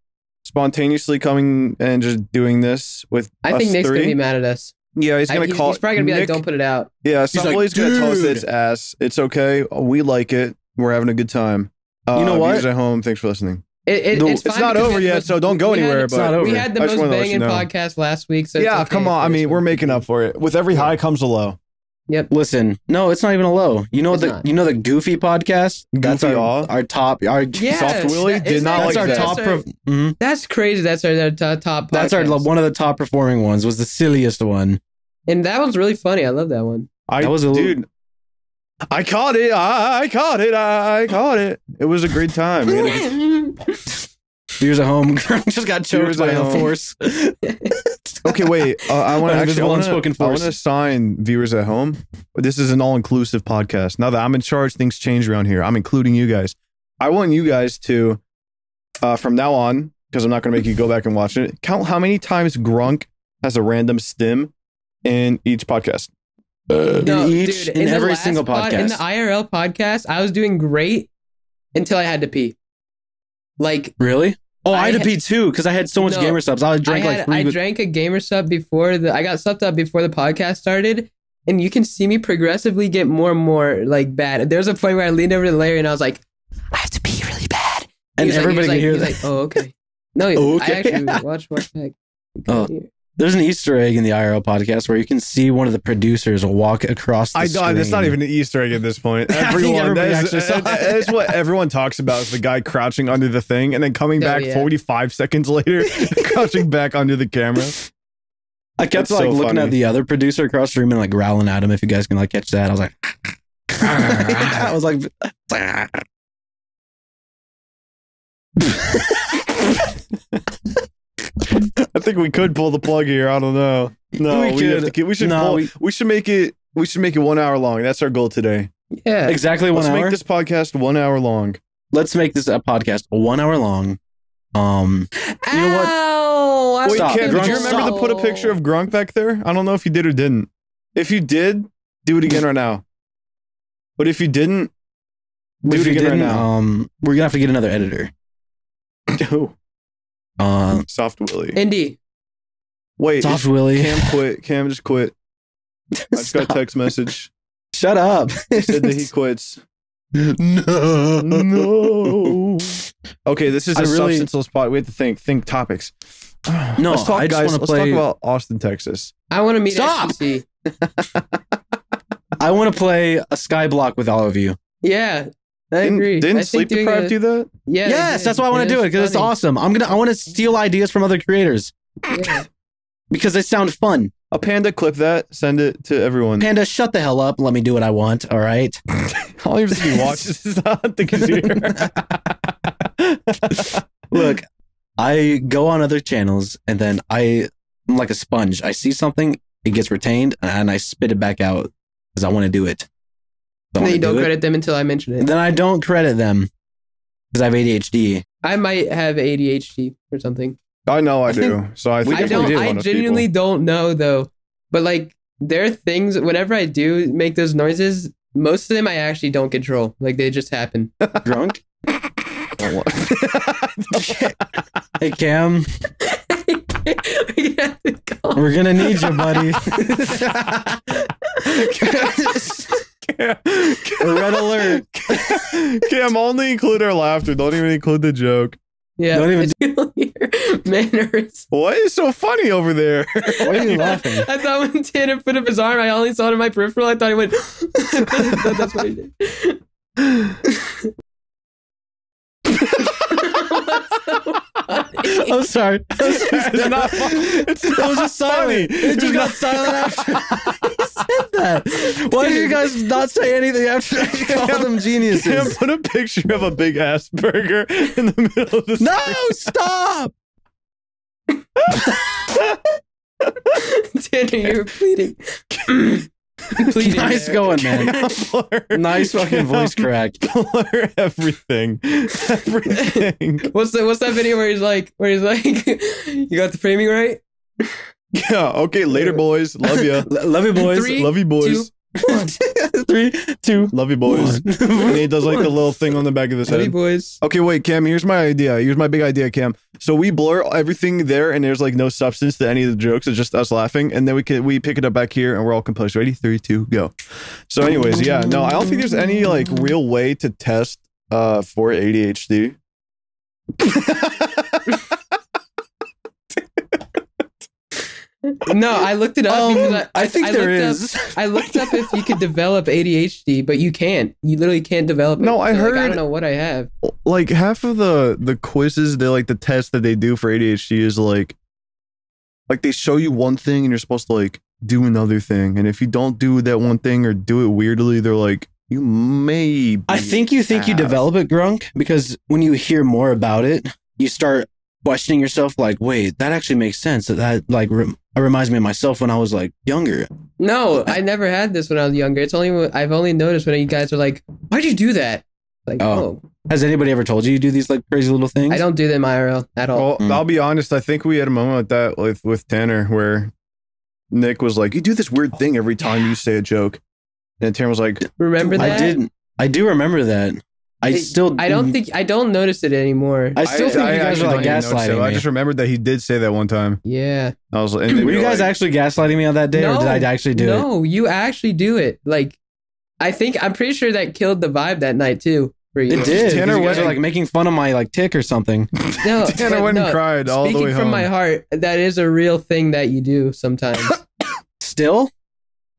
Speaker 1: spontaneously coming and just doing this with
Speaker 3: I think Nick's going to be mad at us.
Speaker 1: Yeah, he's going to call.
Speaker 3: He's probably going to be like, don't put it out.
Speaker 1: Yeah, somebody's going to tell us it's ass. It's okay. We like it. We're having a good time.
Speaker 2: You know what?
Speaker 1: Viewers at home, thanks for listening.
Speaker 3: It's
Speaker 1: not over yet, so don't go anywhere.
Speaker 2: It's not over.
Speaker 3: We had the most banging podcast last week. So
Speaker 1: yeah, come on. I mean, we're making up for it. With every high comes a low.
Speaker 3: Yep.
Speaker 2: Listen, no, it's not even a low. You know the Goofy podcast? That's our top.
Speaker 1: Soft Willie did not like that.
Speaker 3: That's crazy. That's our top podcast.
Speaker 2: That's one of the top performing ones. Was the silliest one,
Speaker 3: and that one's really funny. I love that one.
Speaker 1: Dude. I caught it. I caught it. It was a great time.
Speaker 2: Viewers at home just got choked by the force.
Speaker 1: Okay, wait. I want to assign viewers at home. This is an all-inclusive podcast. Now that I'm in charge, things change around here. I'm including you guys. I want you guys to, from now on, because I'm not going to make you go back and watch it, count how many times Grunk has a random stim in each podcast.
Speaker 2: In every single podcast.
Speaker 3: In the IRL podcast, I was doing great until I had to pee. Like,
Speaker 2: really? Oh, I had to pee too because I had so much gamer subs. I drank
Speaker 3: I drank a gamer sub before I got subbed up before the podcast started, and you can see me progressively get more and more like bad. There's a point where I leaned over to Larry and I was like, I have to pee really bad,
Speaker 2: and everybody can hear that.
Speaker 3: Like, oh, okay. No, okay. I actually watch back.
Speaker 2: Oh. There's an Easter egg in the IRL podcast where you can see one of the producers walk across the screen.
Speaker 1: That's not even an Easter egg at this point. That's what everyone talks about is the guy crouching under the thing and then coming back 45 seconds later, crouching back under the camera.
Speaker 2: I kept looking at the other producer across the room and like growling at him. If you guys can catch that, I was like, I was like,
Speaker 1: I think we could pull the plug here. I don't know. No, we should make it 1 hour long. That's our goal today.
Speaker 3: Yeah,
Speaker 2: exactly.
Speaker 1: Let's make this podcast 1 hour long.
Speaker 2: Let's make this a podcast 1 hour long. You know what?
Speaker 1: Wait, Cam, did you remember to put a picture of Grunk back there? I don't know if you did or didn't. If you did, do it again right now. But if you didn't, do it again right now.
Speaker 2: We're gonna have to get another editor.
Speaker 1: Soft Willie.
Speaker 3: Indy.
Speaker 1: Wait.
Speaker 2: Soft Willie.
Speaker 1: Cam quit. Cam just quit. I just got a text message.
Speaker 2: Shut up.
Speaker 1: He said that he quits.
Speaker 2: No.
Speaker 1: Okay, this is a substanceless spot. We have to think topics.
Speaker 2: No,
Speaker 1: let's talk, guys. Let's talk about Austin, Texas.
Speaker 3: I want to meet SGC.
Speaker 2: I want to play a Skyblock with all of you.
Speaker 3: Yeah, I agree.
Speaker 1: Didn't Sleep Deprived do that?
Speaker 3: Yeah.
Speaker 2: Yes, that's why I want to do it because it's awesome. I want to steal ideas from other creators.
Speaker 3: Yeah.
Speaker 2: Because they sound fun.
Speaker 1: A Panda, clip that. Send it to everyone.
Speaker 2: Panda, shut the hell up. Let me do what I want. All right.
Speaker 1: I'll even see you watch this. I don't think he's here.
Speaker 2: Look, I go on other channels and then I'm like a sponge. I see something, it gets retained, and I spit it back out because I want to do it.
Speaker 3: And then you don't credit them until I mention it.
Speaker 2: And then I don't credit them because I have ADHD.
Speaker 3: I might have ADHD or something.
Speaker 1: I know I do. So I think
Speaker 3: I genuinely don't know though. But like there are things whenever I do make those noises, most of them I actually don't control. Like they just happen.
Speaker 2: Drunk? Hey Cam. We're gonna need you, buddy. Red alert.
Speaker 1: Cam, only include our laughter. Don't even include the joke.
Speaker 3: Yeah. Don't even manners.
Speaker 1: What is so funny over there?
Speaker 2: Why are you laughing?
Speaker 3: I thought when Tanner put up his arm, I only saw it in my peripheral. I thought he went. That's what he did.
Speaker 2: I'm sorry.
Speaker 1: It's not funny. It was just silent.
Speaker 2: It just got silent after he said that. Why did you guys not say anything after I called them geniuses?
Speaker 1: Cam, put a picture of a big ass burger in the middle of the screen.
Speaker 2: No, stop!
Speaker 3: Tanner, you're pleading.
Speaker 2: Nice going, man. Nice fucking voice crack.
Speaker 1: Blur everything.
Speaker 3: What's that video where he's like, you got the framing right?
Speaker 1: Yeah. Okay. Later, boys. Love ya.
Speaker 2: Love you, boys.
Speaker 1: Love you, boys.
Speaker 2: 3, 2,
Speaker 1: love you, boys. And he does like the little thing on the back of his head.
Speaker 3: Love you, boys.
Speaker 1: Okay, wait, Cam. Here's my idea. Here's my big idea, Cam. So we blur everything there, and there's like no substance to any of the jokes. It's just us laughing, and then we pick it up back here, and we're all composed. Ready? 3, 2, go. So, anyways, yeah. No, I don't think there's any like real way to test for ADHD.
Speaker 3: No, I looked it up because
Speaker 2: I think there is.
Speaker 3: I looked up if you could develop ADHD, but you can't. You literally can't develop it.
Speaker 1: No, I heard.
Speaker 3: I don't know what I have.
Speaker 1: Like half of the quizzes, the tests that they do for ADHD is like they show you one thing and you're supposed to like do another thing, and if you don't do that one thing or do it weirdly, they're like you may.
Speaker 2: I think you develop it, Grunk, because when you hear more about it, you start questioning yourself. Like, wait, that actually makes sense. That like. It reminds me of myself when I was like younger.
Speaker 3: No, I never had this when I was younger. I've only noticed when you guys are like, "Why'd you do that?" Like, oh.
Speaker 2: Has anybody ever told you do these like crazy little things?
Speaker 3: I don't do them IRL at all.
Speaker 1: Well, I'll be honest. I think we had a moment like that with Tanner where Nick was like, "You do this weird thing every time you say a joke," and Tanner was like,
Speaker 3: "Remember that?"
Speaker 2: I do remember that. I don't
Speaker 3: notice it anymore.
Speaker 2: I still think you guys are like gaslighting me.
Speaker 1: I just remembered that he did say that one time.
Speaker 3: Yeah.
Speaker 1: I was like,
Speaker 2: were you guys actually gaslighting me on that day, or did I actually do it?
Speaker 3: No, you actually do it. Like, I'm pretty sure that killed the vibe that night too. For you.
Speaker 2: It did. Tanner was like making fun of my like tick or something.
Speaker 3: No,
Speaker 1: Tanner went and cried all the way home.
Speaker 3: Speaking from my heart, that is a real thing that you do sometimes.
Speaker 2: Still?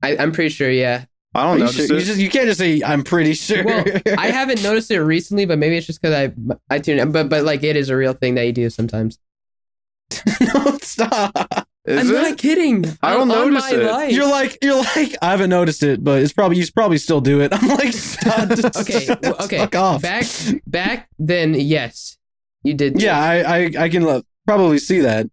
Speaker 3: I'm pretty sure, yeah.
Speaker 1: I don't know.
Speaker 2: Sure? You can't just say I'm pretty sure.
Speaker 3: Well, I haven't noticed it recently, but maybe it's just because I tune in. But like it is a real thing that you do sometimes.
Speaker 2: No, stop.
Speaker 3: I'm not kidding.
Speaker 1: I don't notice it.
Speaker 3: Life.
Speaker 2: You're like I haven't noticed it, but you probably still do it. I'm like, stop.
Speaker 3: Okay.
Speaker 2: Fuck off.
Speaker 3: Back then, yes, you did.
Speaker 2: Yeah, I can probably see that.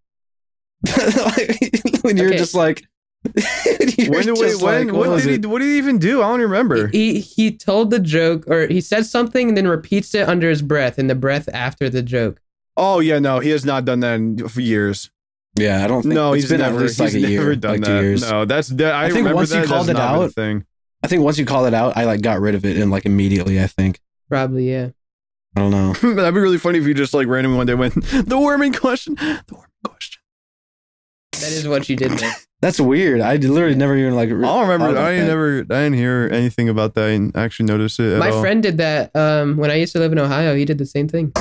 Speaker 2: When you're just like.
Speaker 1: What did he even do? I don't remember.
Speaker 3: He told the joke, or he said something and then repeats it under his breath, and the breath after the joke.
Speaker 1: Oh yeah, no, he has not done that for years.
Speaker 2: Yeah, I don't think.
Speaker 1: No, he's been at least like a year, done like 2 years. No, I think once you called it out,
Speaker 2: I think once you called it out, I like got rid of it and like immediately. I think
Speaker 3: probably yeah.
Speaker 2: I don't know.
Speaker 1: That'd be really funny if you just like randomly one day went the worming question.
Speaker 3: That is what you did there.
Speaker 2: That's weird. I literally never even like.
Speaker 1: I don't remember. I didn't hear anything about that and actually notice it.
Speaker 3: My friend did that when I used to live in Ohio. He did the same thing.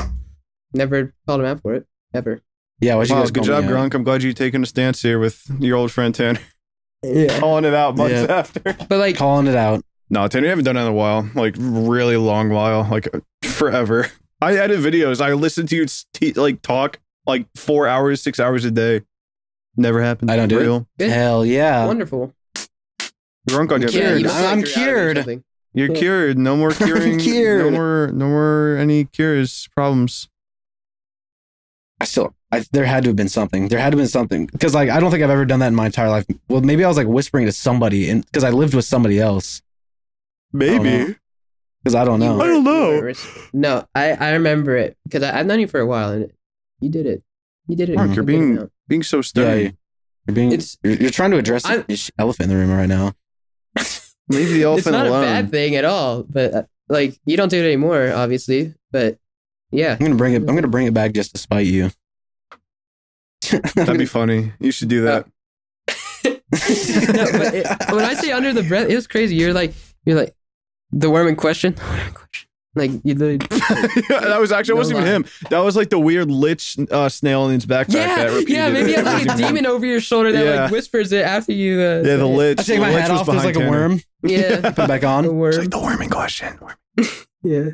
Speaker 3: never called him out for it ever.
Speaker 2: Yeah,
Speaker 1: wow, good job, Grunk. I'm glad you've taken a stance here with your old friend Tanner.
Speaker 3: Yeah,
Speaker 1: calling it out months after.
Speaker 3: But like
Speaker 2: calling it out.
Speaker 1: No, Tanner, you haven't done it in a while, like really long while, like forever. I edit videos. I listen to you like talk like 4 hours, 6 hours a day. Never happened.
Speaker 2: I don't do it. Hell yeah,
Speaker 3: wonderful.
Speaker 1: Drunk on your
Speaker 3: cured.
Speaker 2: I'm cured.
Speaker 1: You're cured. No more curing.
Speaker 2: Cured.
Speaker 1: No more any cures problems.
Speaker 2: There had to have been something. Because like I don't think I've ever done that in my entire life. Well, maybe I was like whispering to somebody, and because I lived with somebody else.
Speaker 1: Maybe.
Speaker 2: Because I don't know.
Speaker 1: I don't know.
Speaker 3: No, I remember it because I've known you for a while, and you did it. You did it.
Speaker 1: Mark, you're being so stern.
Speaker 2: Yeah, you're trying to address the elephant in the room right now.
Speaker 1: Leave the elephant alone.
Speaker 3: It's not a bad thing at all, but like you don't do it anymore, obviously. But yeah,
Speaker 2: I'm gonna bring it back just to spite you.
Speaker 1: That'd be funny. You should do that.
Speaker 3: No, but when I say under the breath, it was crazy. You're like the worm in question. Like you literally.
Speaker 1: That was actually wasn't even him. That was like the weird lich snail in his backpack.
Speaker 3: Yeah, maybe you have like a demon over your shoulder that like whispers it after you.
Speaker 1: Yeah, the lich.
Speaker 2: I take my hat off. There's like a worm.
Speaker 3: Yeah,
Speaker 2: put it back on.
Speaker 1: It's like the worm in question.
Speaker 3: Yeah.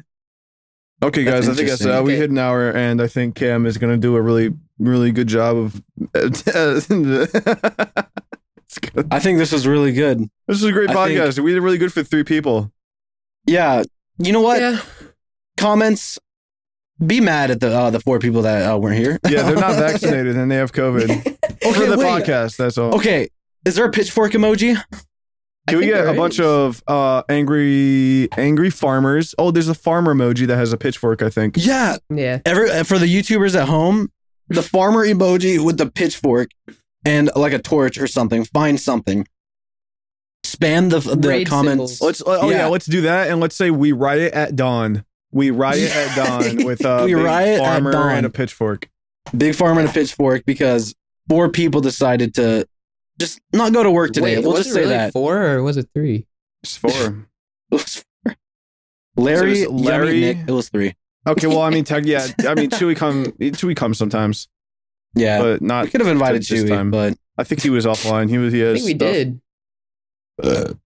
Speaker 1: Okay, guys. I think we hit an hour, and I think Cam is gonna do a really, really good job of.
Speaker 2: I think this was really good.
Speaker 1: This is a great podcast. We did really good for 3 people.
Speaker 2: Yeah. You know what? Yeah. Comments. Be mad at the 4 people that weren't here.
Speaker 1: Yeah, they're not vaccinated and they have COVID. For the podcast, that's all.
Speaker 2: Okay. Is there a pitchfork emoji?
Speaker 1: Can we get a bunch of angry farmers? Oh, there's a farmer emoji that has a pitchfork, I think.
Speaker 2: Yeah.
Speaker 3: Yeah.
Speaker 2: For the YouTubers at home, the farmer emoji with the pitchfork and like a torch or something. Find something. Spam the comments.
Speaker 1: Let's do that, and let's say we riot at dawn. We riot at dawn with a big farmer and a pitchfork.
Speaker 2: Big farmer and a pitchfork because 4 people decided to just not go to work today. We'll just say really that
Speaker 3: 4 or was it 3?
Speaker 1: It's 4.
Speaker 2: It was 4. Larry, Nick, it was 3.
Speaker 1: Okay, well, I mean, Chewy comes sometimes.
Speaker 2: Yeah,
Speaker 1: but not.
Speaker 2: We could have invited Chewy, but
Speaker 1: I think he was offline.
Speaker 3: I think we did.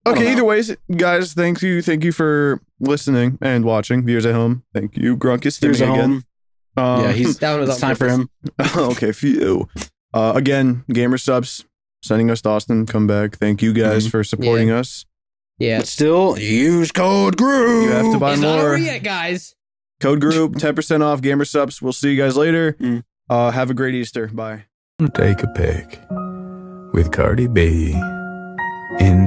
Speaker 1: Okay, either ways, guys, thank you for listening and watching. Viewers at home, thank you. Grunk is streaming again.
Speaker 2: Yeah, he's down with. It's time for him.
Speaker 1: Okay, for you. Again, gamer subs sending us to Austin. Come back. Thank you guys for supporting us.
Speaker 3: Yeah,
Speaker 2: but still use code group.
Speaker 1: You have to buy more.
Speaker 3: Not over yet, guys.
Speaker 1: Code group 10% off gamer subs. We'll see you guys later. Have a great Easter. Bye.
Speaker 4: Take a pic with Cardi B in